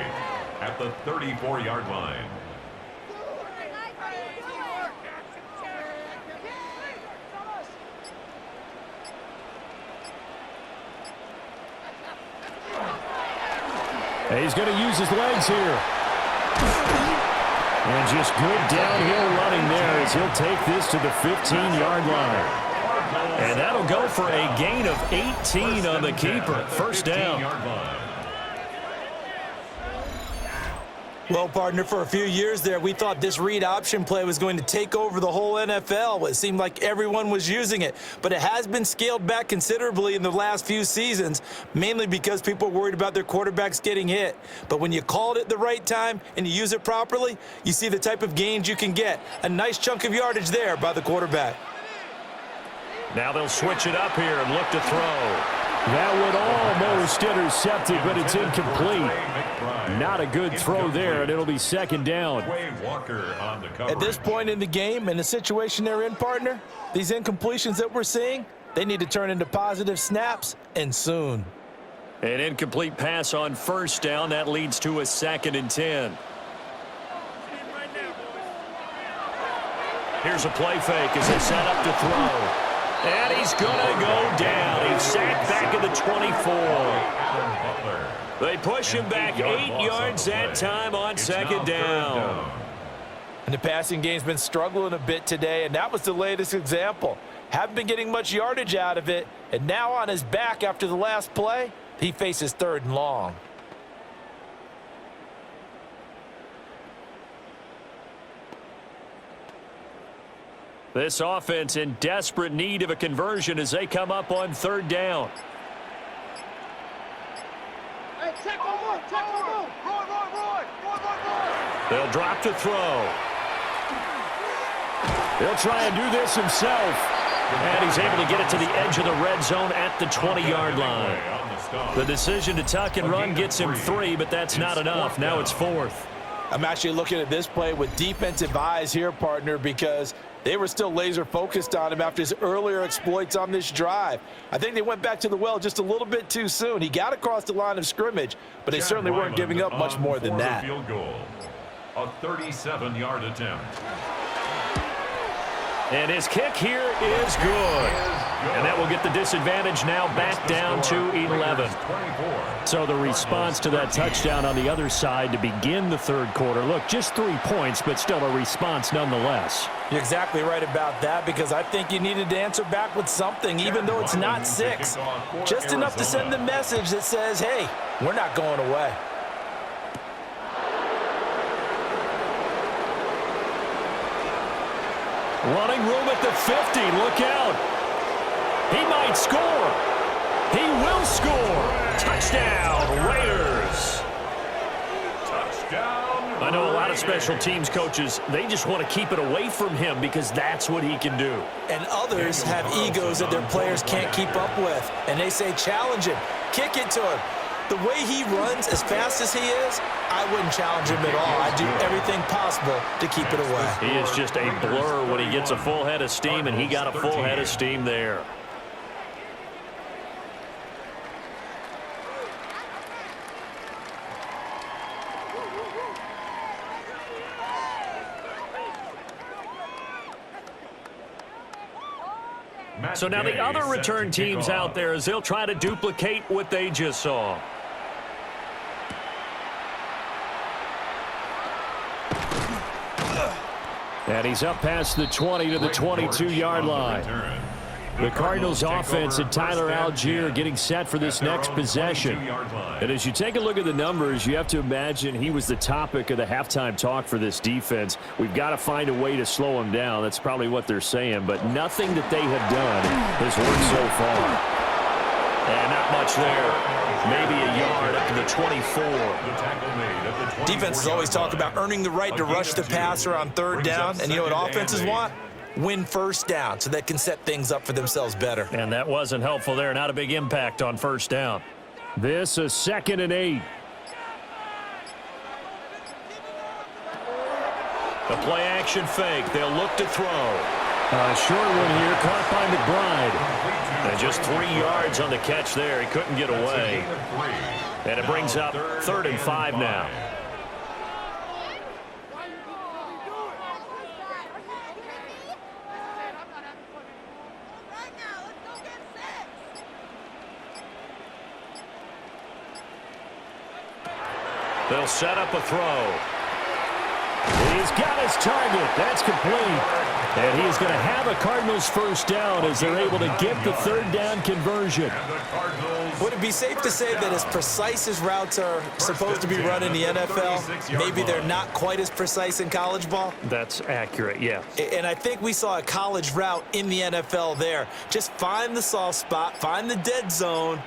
at the 34-yard line. And he's going to use his legs here. And just good downhill running there as he'll take this to the 15-yard line. And that'll go for a gain of 18 on the keeper. First down. Well, partner, for a few years there, we thought this read option play was going to take over the whole NFL. It seemed like everyone was using it, but it has been scaled back considerably in the last few seasons, mainly because people are worried about their quarterbacks getting hit. But when you call it at the right time and you use it properly, you see the type of gains you can get. A nice chunk of yardage there by the quarterback. Now they'll switch it up here and look to throw. That would almost intercept it, but it's incomplete. Not a good throw there, and it'll be second down. At this point in the game, and the situation they're in, partner, these incompletions that we're seeing, they need to turn into positive snaps, and soon. An incomplete pass on first down. That leads to a 2nd and 10. Here's a play fake as they set up to throw. And he's going to go down. He's sacked back at the 24. They push him back 8 yards that time on second down. And the passing game's been struggling a bit today, and that was the latest example. Haven't been getting much yardage out of it, and now on his back after the last play, he faces 3rd and long. This offense in desperate need of a conversion as they come up on 3rd down. Hey, check on move. Roy. They'll drop to throw. He'll try and do this himself. And he's able to get it to the edge of the red zone at the 20-yard line. The decision to tuck and run gets him 3, but that's not enough. Now it's 4th. I'm actually looking at this play with defensive eyes here, partner, because they were still laser focused on him after his earlier exploits on this drive. I think they went back to the well just a little bit too soon. He got across the line of scrimmage, but they certainly weren't giving up much more than that. Field goal, a 37-yard attempt. And his kick here is good. And that will get the disadvantage now back down to 11. So the response to that touchdown on the other side to begin the 3rd quarter. Look, just 3 points, but still a response nonetheless. You're exactly right about that, because I think you needed to answer back with something, even though it's not 6. Just enough to send the message that says, hey, we're not going away. Running room at the 50. Look out. He might score. He will score. Touchdown, Raiders. Touchdown. I know a lot of special teams coaches, they just want to keep it away from him because that's what he can do. And others have egos that their players can't keep up with. And they say, challenge him. Kick it to him. The way he runs, as fast as he is, I wouldn't challenge him at all. I'd do everything possible to keep it away. He is just a blur when he gets a full head of steam, and he got a full head of steam there. So now the other return teams out there as they'll try to duplicate what they just saw. And he's up past the 20 to the 22-yard line. The Cardinals offense and Tyler Algier getting set for this next possession. And as you take a look at the numbers, you have to imagine he was the topic of the halftime talk for this defense. We've got to find a way to slow him down. That's probably what they're saying. But nothing that they have done has worked so far. And not much there. Maybe a yard up to the 24. Defenses always talk about earning the right to rush the passer on 3rd down. And you know what offenses want? Win 1st down so they can set things up for themselves better. And that wasn't helpful there. Not a big impact on 1st down. This is 2nd and 8. The play action fake. They'll look to throw. A short one here caught by McBride. And just 3 yards on the catch there. He couldn't get away. And it brings up 3rd and 5 now. They'll set up a throw. He's got his target. That's complete. And he's going to have a Cardinals first down as they're able to get the third down conversion. Would it be safe to say that as precise as routes are supposed to be run in the NFL, maybe they're not quite as precise in college ball? That's accurate, yeah. And I think we saw a college route in the NFL there. Just find the soft spot, find the dead zone,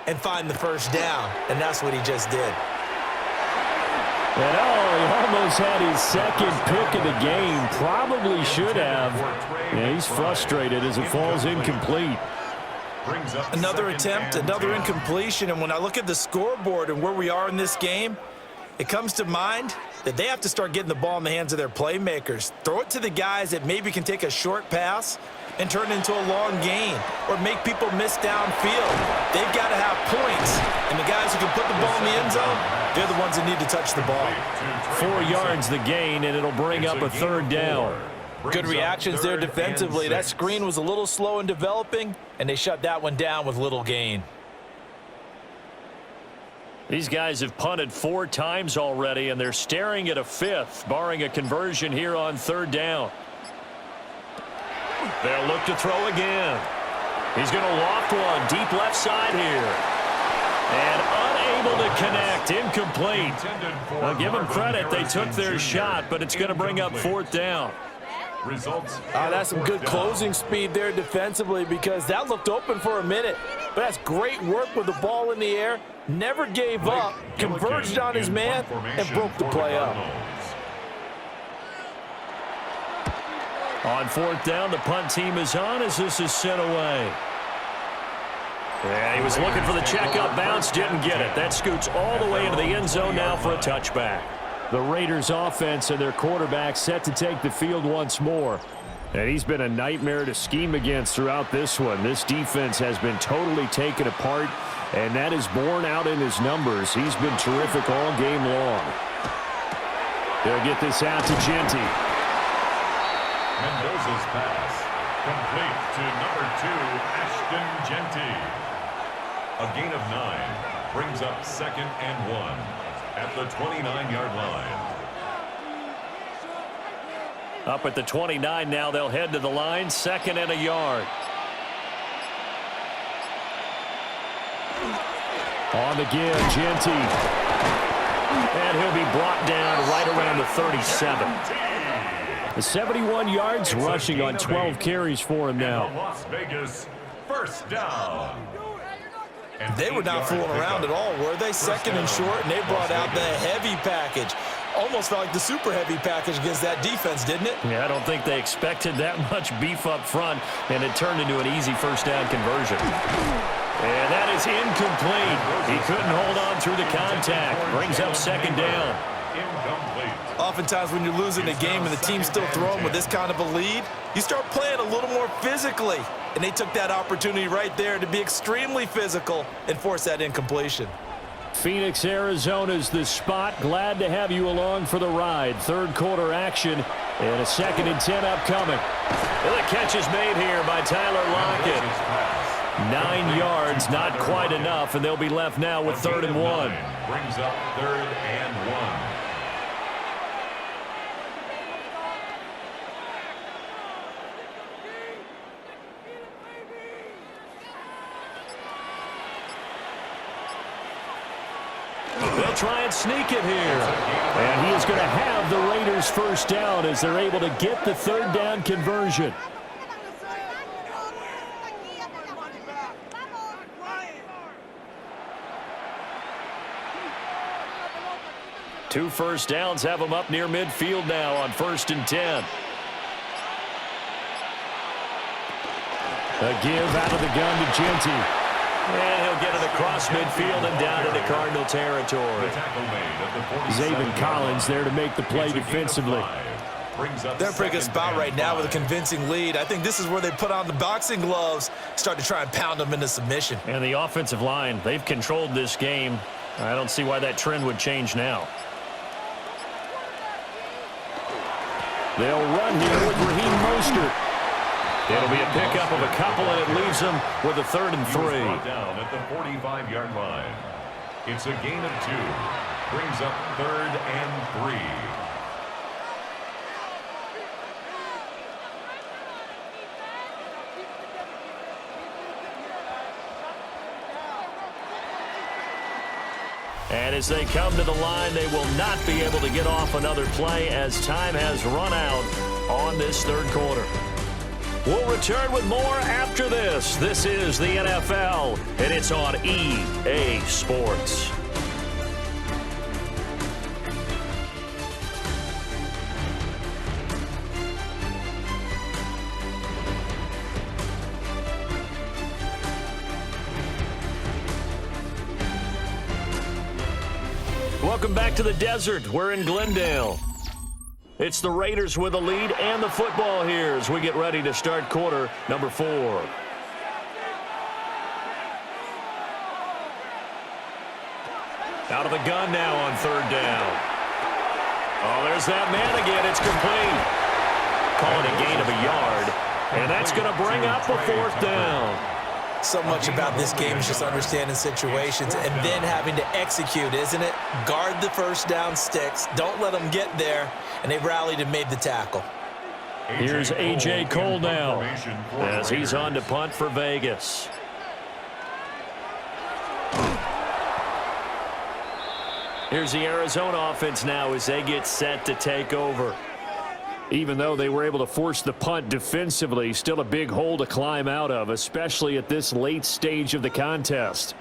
and find the first down. And that's what he just did. And he almost had his second pick of the game. Probably should have. Yeah, he's frustrated as it falls incomplete. Another attempt, another incompletion. And when I look at the scoreboard and where we are in this game, it comes to mind that they have to start getting the ball in the hands of their playmakers. Throw it to the guys that maybe can take a short pass and turn it into a long gain or make people miss downfield. They've got to have points. And the guys who can put the ball in the end zone, they're the ones that need to touch the ball. 4 yards the gain, and it'll bring up a third down. Good reactions there defensively. That screen was a little slow in developing, and they shut that one down with little gain. These guys have punted 4 times already, and they're staring at a 5th, barring a conversion here on third down. They'll look to throw again. He's going to loft one deep left side here. And unable to connect, incomplete. I'll give them credit. They took their shot, but it's going to bring up 4th down. That's some good closing speed there defensively because that looked open for a minute. But that's great work with the ball in the air. Never gave up, converged on his man, and broke the play up. On 4th down, the punt team is on as this is sent away. Yeah, he was looking for the checkup bounce, didn't get it. That scoots all the way into the end zone now for a touchback. The Raiders offense and their quarterback set to take the field once more. And he's been a nightmare to scheme against throughout this one. This defense has been totally taken apart, and that is borne out in his numbers. He's been terrific all game long. They'll get this out to Genty. Mendoza's pass complete to number 2, Ashton Genty. A gain of 9 brings up 2nd and 1 at the 29-yard line. Up at the 29 now, they'll head to the line, 2nd and a yard. On the give, Genty. And he'll be brought down right around the 37. The 71 yards rushing on 12 carries for him now. Las Vegas first down. They were not fooling around at all, were they? 2nd and short, and they brought out the heavy package. Almost felt like the super heavy package against that defense, didn't it? Yeah, I don't think they expected that much beef up front, and it turned into an easy first down conversion. And that is incomplete. He couldn't hold on through the contact. Brings up 2nd down. Incomplete. Oftentimes when you're losing a game and the team's still throwing with this kind of a lead, you start playing a little more physically. And they took that opportunity right there to be extremely physical and force that incompletion. Phoenix, Arizona's the spot. Glad to have you along for the ride. 3rd quarter action and a 2nd and 10 upcoming. And the catch is made here by Tyler Lockett. 9 yards, not quite enough, and they'll be left now with 3rd and 1. Brings up 3rd and 1. They'll try and sneak it here. And he is going to have the Raiders first down as they're able to get the 3rd down conversion. Two first downs have them up near midfield now on 1st and 10. A give out of the gun to Genty. And he'll get it across midfield and down into Cardinal territory. Zaven Collins there to make the play defensively. They're in a pretty good spot right now with a convincing lead. I think this is where they put on the boxing gloves, start to try and pound them into submission. And the offensive line, they've controlled this game. I don't see why that trend would change now. They'll run here with Raheem Mostert. It'll be a pickup of a couple, and it leaves them with a 3rd and 3. Down at the 45-yard line. It's a gain of 2. Brings up 3rd and 3. And as they come to the line, they will not be able to get off another play as time has run out on this third quarter. We'll return with more after this. This is the NFL, and it's on EA Sports. Welcome back to the desert. We're in Glendale. It's the Raiders with the lead and the football here as we get ready to start quarter number 4. Out of the gun now on 3rd down. Oh, there's that man again. It's complete. Calling a gain of a yard. And that's going to bring up a 4th down. So much about this game is just understanding situations and then having to execute, isn't it? Guard the first down sticks. Don't let them get there. And they rallied and made the tackle. Here's A.J. Cole now as he's on to punt for Vegas. Here's the Arizona offense now as they get set to take over. Even though they were able to force the punt defensively, still a big hole to climb out of, especially at this late stage of the contest.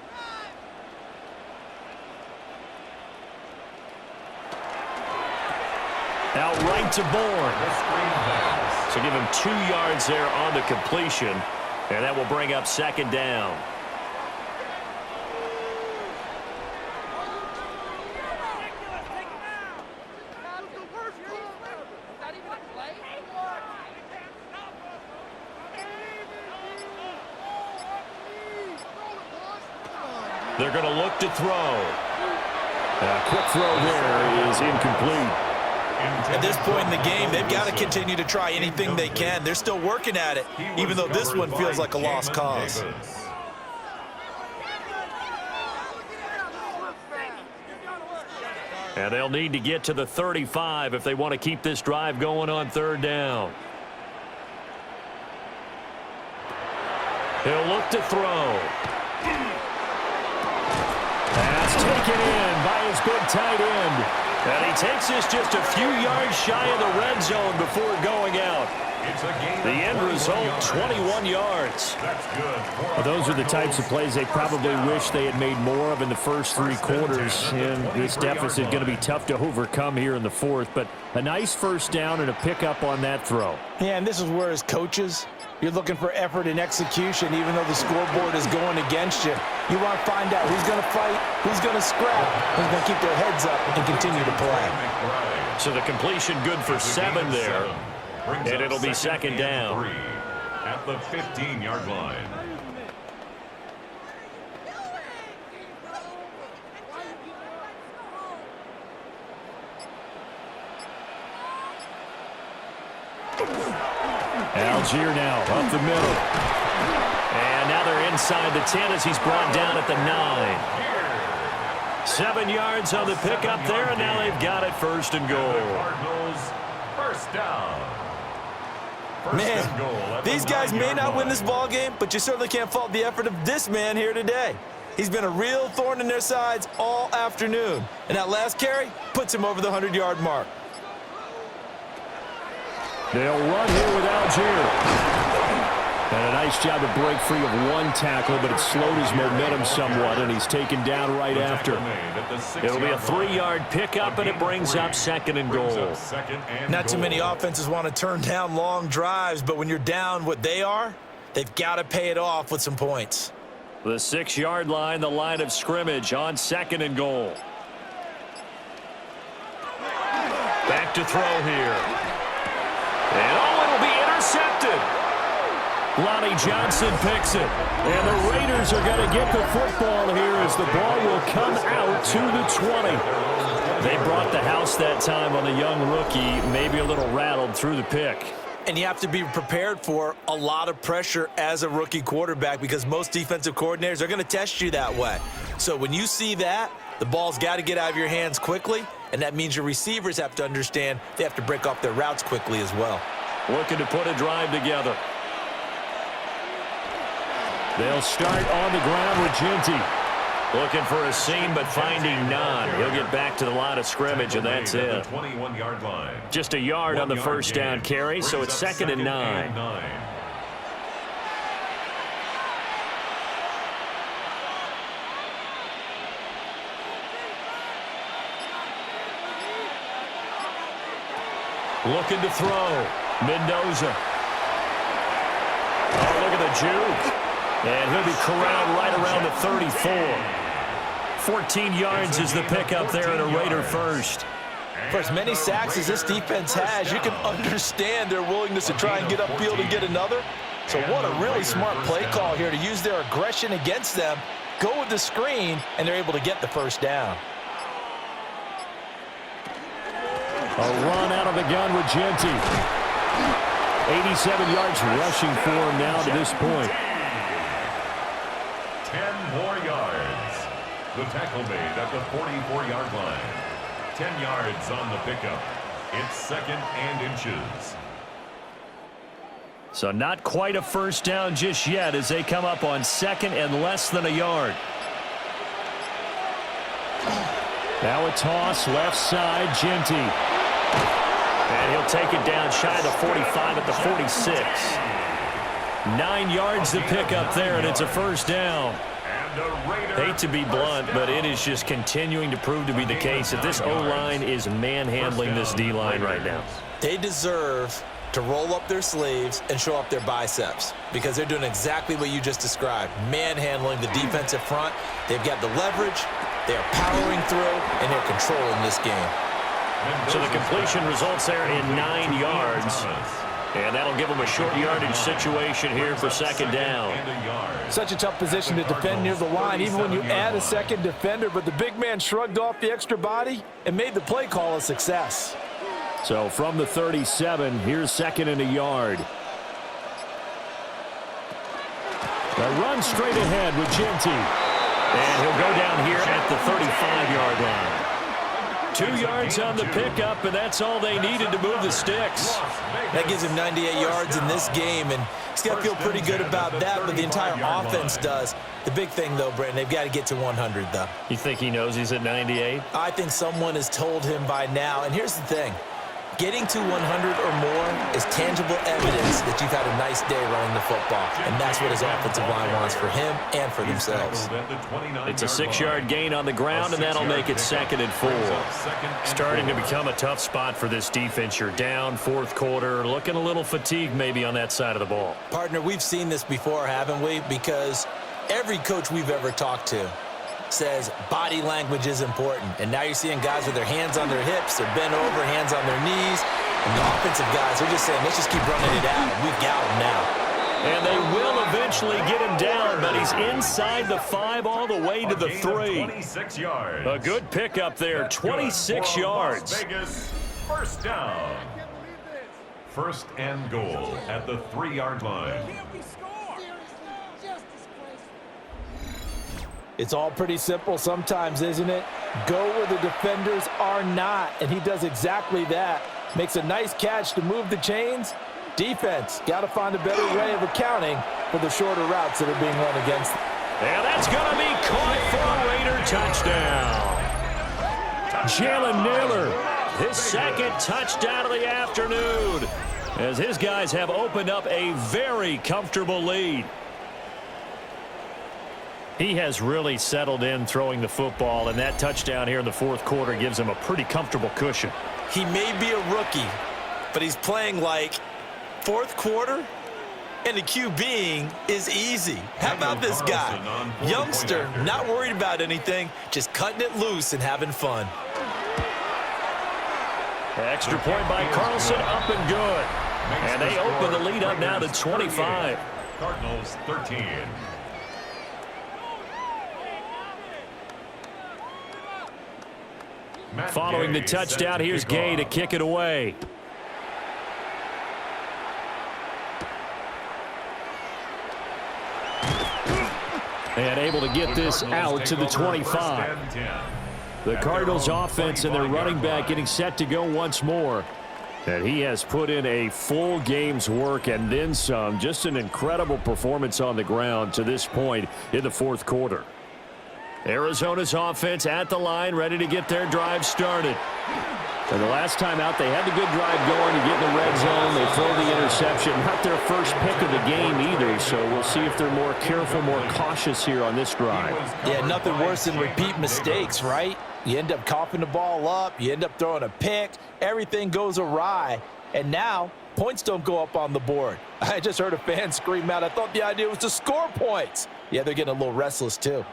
Out right to Bourne. So give him 2 yards there on the completion, and that will bring up 2nd down. They're going to look to throw. A quick throw there is incomplete. At this point in the game, they've got to continue to try anything they can. They're still working at it, even though this one feels like a lost cause. And they'll need to get to the 35 if they want to keep this drive going on 3rd down. He'll look to throw. That's taken in by his big tight end. And he takes this just a few yards shy of the red zone before going out. The end result, 21 yards. Well, those are the types of plays they probably wish they had made more of in the first 3 quarters. And this deficit going to be tough to overcome here in the 4th. But a nice first down and a pickup on that throw. Yeah, and this is where as coaches, you're looking for effort and execution, even though the scoreboard is going against you. You want to find out who's going to fight, who's going to scrap, who's going to keep their heads up and continue to play. So the completion good for 7 there, and it'll be 2nd down. At the 15-yard line. Allar now up the middle. And now they're inside the 10 as he's brought down at the 9. 7 yards on the pickup there, and now they've got it 1st and goal. Cardinals, 1st down. Man, these guys may not win this ball game, but you certainly can't fault the effort of this man here today. He's been a real thorn in their sides all afternoon. And that last carry puts him over the 100-yard mark. They'll run here with Allar. And a nice job to break free of 1 tackle, but it slowed his momentum somewhat, and he's taken down right after. It'll be a 3-yard pickup, and it brings up 2nd and goal. Not too many offenses want to turn down long drives, but when you're down what they are, they've got to pay it off with some points. The 6-yard line, the line of scrimmage on 2nd and goal. Back to throw here. And it'll be intercepted. Lonnie Johnson picks it. And the Raiders are going to get the football here as the ball will come out to the 20. They brought the house that time on the young rookie, maybe a little rattled through the pick. And you have to be prepared for a lot of pressure as a rookie quarterback because most defensive coordinators are going to test you that way. So when you see that, The ball's got to get out of your hands quickly, and that means your receivers have to understand they have to break off their routes quickly as well. Looking to put a drive together. They'll start on the ground with Ginty. Looking for a seam, but finding none. He'll get back to the line of scrimmage, and that's it. 21-yard line. Just a yard on the first down carry, so it's 2nd and 9. Looking to throw. Mendoza. Oh, look at the juke. And he'll be corralled right around the 34. 14 yards is the pickup there and a Raider first. For as many sacks as this defense has, you can understand their willingness to try and get upfield and get another. So what a really smart play call here to use their aggression against them, go with the screen, and they're able to get the first down. A run out of the gun with Ginty. 87 yards rushing for him now to this point. 10 more yards. The tackle made at the 44-yard line. 10 yards on the pickup. It's 2nd and inches. So not quite a first down just yet as they come up on 2nd and less than a yard. Now a toss left side, Ginty. And he'll take it down shy of the 45 at the 46. 9 yards to pick up there, and it's a first down. Hate to be blunt, but it is just continuing to prove to be the case that this O-line is manhandling this D-line right now. They deserve to roll up their sleeves and show up their biceps because they're doing exactly what you just described, manhandling the defensive front. They've got the leverage, they're powering through, and they're controlling this game. So the completion results there in 9 yards. And that'll give them a short yardage situation here for 2nd down. Such a tough position to defend near the line, even when you add a second defender, but the big man shrugged off the extra body and made the play call a success. So from the 37, here's 2nd and a yard. The run straight ahead with Ginty. And he'll go down here at the 35-yard line. 2 yards on the pickup, and that's all they needed to move the sticks. That gives him 98 yards in this game, and he's got to feel pretty good about that, but the entire offense does. The big thing, though, Brandon, they've got to get to 100, though. You think he knows he's at 98? I think someone has told him by now, and here's the thing. Getting to 100 or more is tangible evidence that you've had a nice day running the football, and that's what his offensive line wants for him and for themselves. It's a 6-yard gain on the ground, and that'll make it 2nd and 4. Starting to become a tough spot for this defense. You're down, 4th quarter, looking a little fatigued maybe on that side of the ball. Partner, we've seen this before, haven't we? Because every coach we've ever talked to says body language is important. And now you're seeing guys with their hands on their hips, they're bent over, hands on their knees. And the offensive guys are just saying, let's just keep running it out. We've got him now. And they will eventually get him down, but he's inside the 5 all the way to the 3. 26 yards. A good pickup there, 26 yards. Las Vegas, first down. 1st and goal at the 3-yard line. It's all pretty simple sometimes, isn't it? Go where the defenders are not, and he does exactly that. Makes a nice catch to move the chains. Defense, got to find a better way of accounting for the shorter routes that are being run against them. And that's going to be caught for a Raider touchdown. Jalen Naylor, his 2nd touchdown of the afternoon, as his guys have opened up a very comfortable lead. He has really settled in throwing the football, and that touchdown here in the 4th quarter gives him a pretty comfortable cushion. He may be a rookie, but he's playing like 4th quarter, and the QBing is easy. How about this guy? Youngster, not worried about anything, just cutting it loose and having fun. Extra point by Carlson, up and good. And they open the lead up now to 25. Cardinals 13. Following the touchdown, here's Gay to kick it away. And able to get this out to the 25. The Cardinals offense and their running back getting set to go once more. And he has put in a full game's work and then some. Just an incredible performance on the ground to this point in the fourth quarter. Arizona's offense at the line, ready to get their drive started. And the last time out, they had the good drive going to get in the red zone. They throw the interception. Not their first pick of the game either, so we'll see if they're more careful, more cautious here on this drive. Yeah, nothing worse than repeat mistakes, right? You end up coughing the ball up. You end up throwing a pick. Everything goes awry. And now, points don't go up on the board. I just heard a fan scream out, I thought the idea was to score points. Yeah, they're getting a little restless, too.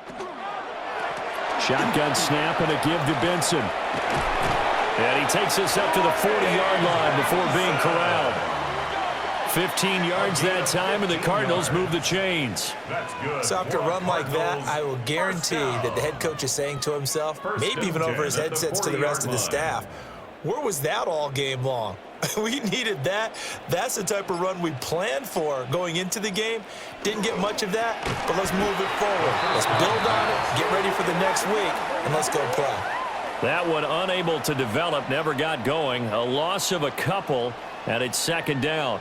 Shotgun snap and a give to Benson. And he takes us up to the 40-yard line before being corralled. 15 yards that time, and the Cardinals move the chains. So after a run like that, I will guarantee that the head coach is saying to himself, maybe even over his headsets to the rest of the staff, where was that all game long? We needed that. That's the type of run we planned for going into the game. Didn't get much of that, but let's move it forward. Let's build on it, get ready for the next week, and let's go play. That one unable to develop, never got going. A loss of a couple, and it's second down.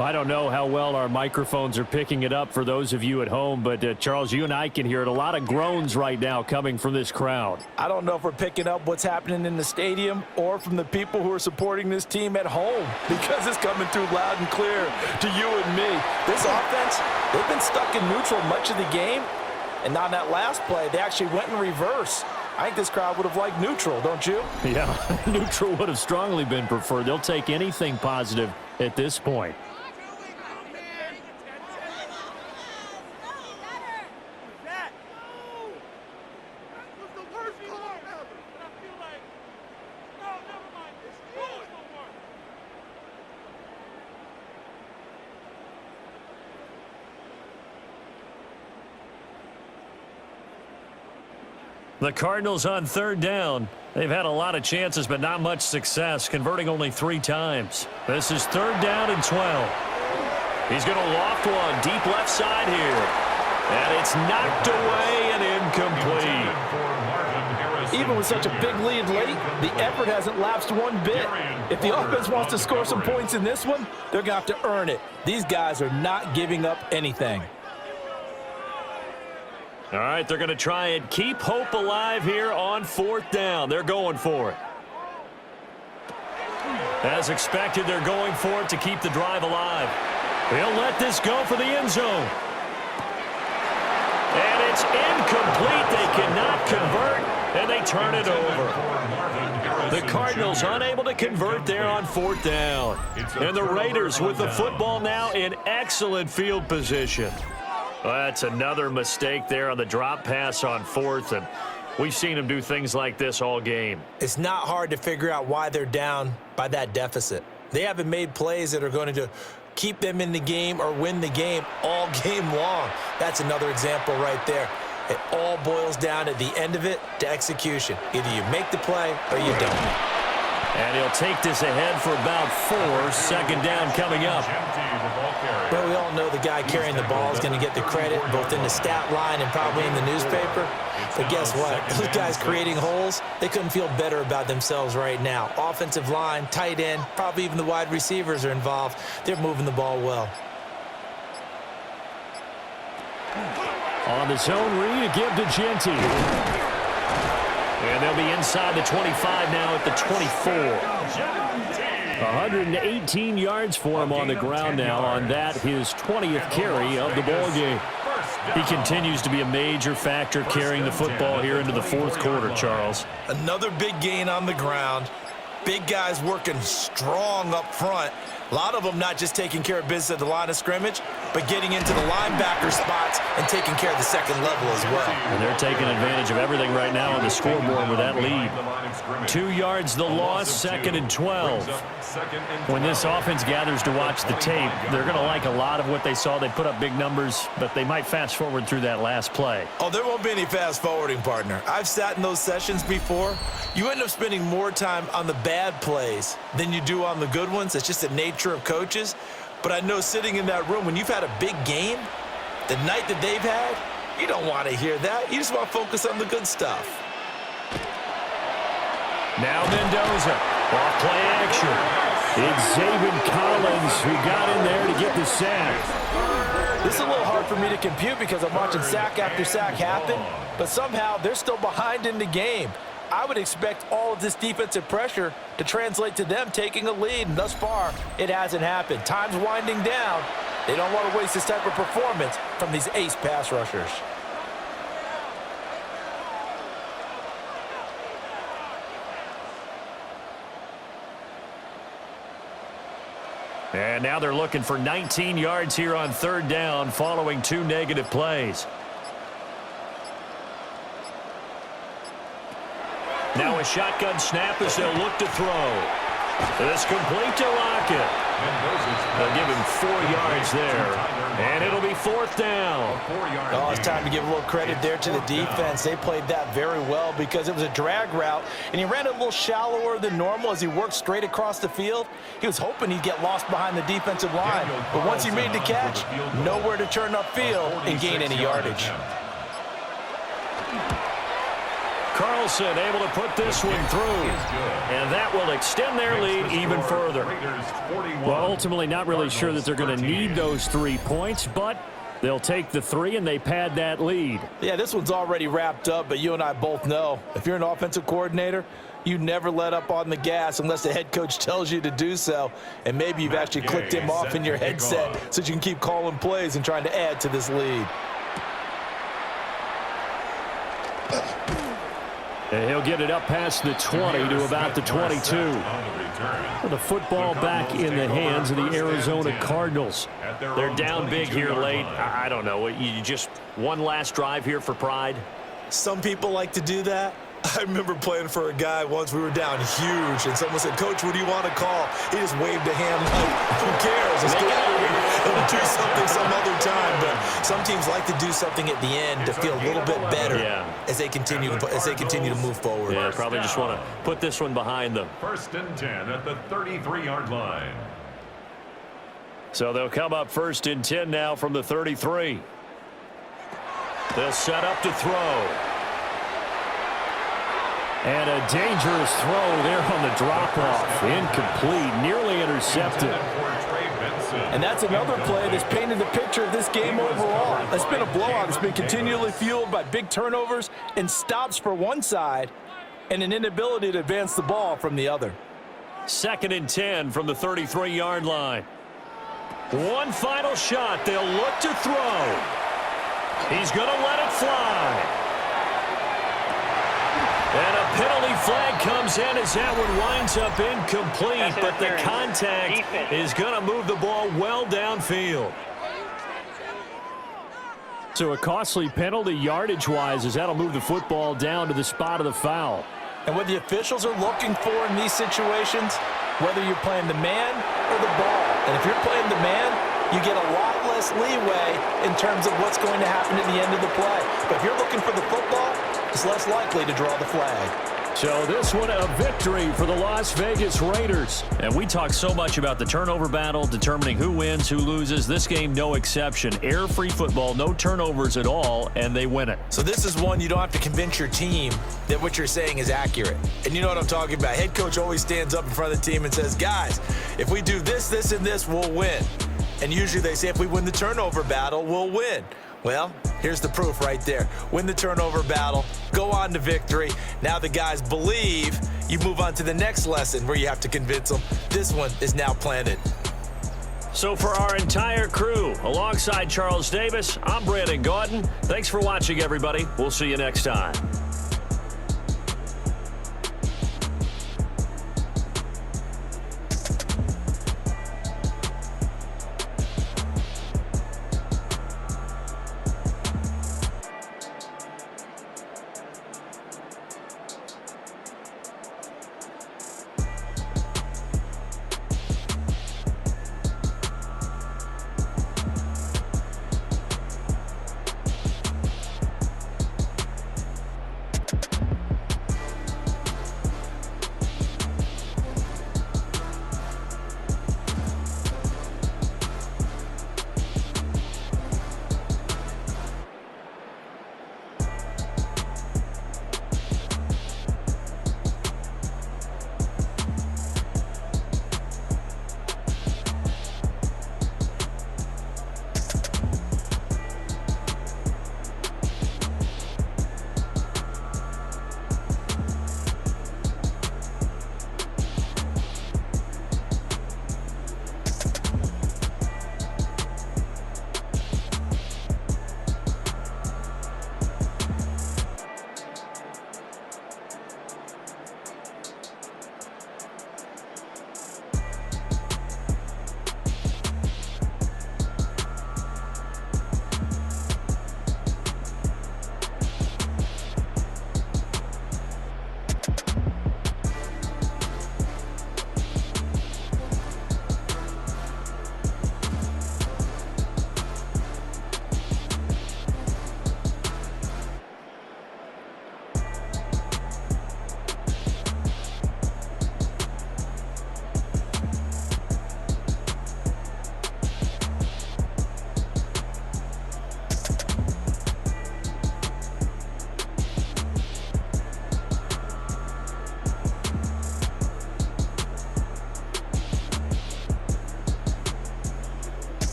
I don't know how well our microphones are picking it up for those of you at home, but Charles, you and I can hear it. A lot of groans right now coming from this crowd. I don't know if we're picking up what's happening in the stadium or from the people who are supporting this team at home, because it's coming through loud and clear to you and me. This offense, they've been stuck in neutral much of the game, and on that last play, they actually went in reverse. I think this crowd would have liked neutral, don't you? Yeah, neutral would have strongly been preferred. They'll take anything positive at this point. The Cardinals on third down. They've had a lot of chances, but not much success, converting only 3 times. This is third down and 12. He's going to loft one deep left side here. And it's knocked away and incomplete. Even with such a big lead late, the effort hasn't lapsed one bit. If the offense wants to score some points in this one, they're going to have to earn it. These guys are not giving up anything. All right, they're going to try and keep hope alive here on fourth down. They're going for it. As expected, they're going for it to keep the drive alive. They'll let this go for the end zone. And it's incomplete. They cannot convert, and they turn it over. The Cardinals unable to convert there on fourth down. And the Raiders with the football now in excellent field position. Well, that's another mistake there on the drop pass on fourth, and we've seen them do things like this all game. It's not hard to figure out why they're down by that deficit. They haven't made plays that are going to keep them in the game or win the game all game long. That's another example right there. It all boils down at the end of it to execution. Either you make the play or you don't. And he'll take this ahead for about 4. Second down coming up. Well, we all know the guy carrying the ball is going to get the credit both in the stat line and probably in the newspaper. But guess what? Those guys creating holes, they couldn't feel better about themselves right now. Offensive line, tight end, probably even the wide receivers are involved. They're moving the ball well. On the zone read, a give to Genty. And they'll be inside the 25 now at the 24. 118 yards for him on the ground now on that, his 20th carry of the ball game. He continues to be a major factor carrying the football here into the fourth quarter, Charles. Another big gain on the ground. Big guys working strong up front. A lot of them not just taking care of business at the line of scrimmage, but getting into the linebacker spots and taking care of the second level as well. And they're taking advantage of everything right now on the scoreboard with that lead. 2 yards the loss, second and 12. When this offense gathers to watch the tape, they're going to like a lot of what they saw. They put up big numbers, but they might fast forward through that last play. Oh, there won't be any fast forwarding, partner. I've sat in those sessions before. You end up spending more time on the bad plays than you do on the good ones. It's just the nature of coaches. But I know sitting in that room, when you've had a big game, the night that they've had, you don't want to hear that. You just want to focus on the good stuff. Now Mendoza, off play action. It's Zaven Collins who got in there to get the sack. This is a little hard for me to compute because I'm watching sack after sack happen, but somehow they're still behind in the game. I would expect all of this defensive pressure to translate to them taking a lead, and thus far, it hasn't happened. Time's winding down. They don't want to waste this type of performance from these ace pass rushers. And now they're looking for 19 yards here on third down following 2 negative plays. Now a shotgun snap as they'll look to throw. It's complete to Lockett. They'll give him 4 yards there. And it'll be fourth down. Oh, it's time to give a little credit there to the defense. They played that very well because it was a drag route, and he ran a little shallower than normal as he worked straight across the field. He was hoping he'd get lost behind the defensive line, but once he made the catch, nowhere to turn upfield and gain any yardage. Carlson able to put this one through, and that will extend their lead even further. Well, ultimately not really sure that they're going to need those 3 points, but they'll take the 3 and they pad that lead. Yeah, this one's already wrapped up, but you and I both know if you're an offensive coordinator, you never let up on the gas unless the head coach tells you to do so, and maybe you've actually clicked him off in your headset so you can keep calling plays and trying to add to this lead. And he'll get it up past the 20 to about the 22. The football back in the hands of the Arizona Cardinals. They're down big here late. I don't know. You just one last drive here for pride? Some people like to do that. I remember playing for a guy once. We were down huge, and someone said, "Coach, what do you want to call?" He just waved a hand like, "Who cares? Let's get out of here. We'll do something some other time." But some teams like to do something at the end to feel a little bit better as they continue to move forward. Yeah, probably just want to put this one behind them. 1st and 10 at the 33-yard line. So they'll come up 1st and 10 now from the 33. They'll set up to throw. And a dangerous throw there on the drop-off. Incomplete, nearly intercepted. And that's another play that's painted the picture of this game overall. It's been a blowout. It's been continually fueled by big turnovers and stops for one side and an inability to advance the ball from the other. 2nd and 10 from the 33-yard line. One final shot. They'll look to throw. He's going to let it fly. And a penalty flag comes in as that one winds up incomplete, but the contact is going to move the ball well downfield. So a costly penalty yardage-wise as that'll move the football down to the spot of the foul. And what the officials are looking for in these situations, whether you're playing the man or the ball, and if you're playing the man, you get a lot less leeway in terms of what's going to happen at the end of the play. But if you're looking for the football, it's less likely to draw the flag. So this one a victory for the Las Vegas Raiders. And we talk so much about the turnover battle, determining who wins, who loses. This game, no exception. Air-free football, no turnovers at all, and they win it. So this is one you don't have to convince your team that what you're saying is accurate. And you know what I'm talking about. Head coach always stands up in front of the team and says, guys, if we do this, this, and this, we'll win. And usually they say if we win the turnover battle, we'll win. Well, here's the proof right there. Win the turnover battle, go on to victory. Now the guys believe. You move on to the next lesson where you have to convince them. This one is now planted. So for our entire crew, alongside Charles Davis, I'm Brandon Gaudin. Thanks for watching, everybody. We'll see you next time.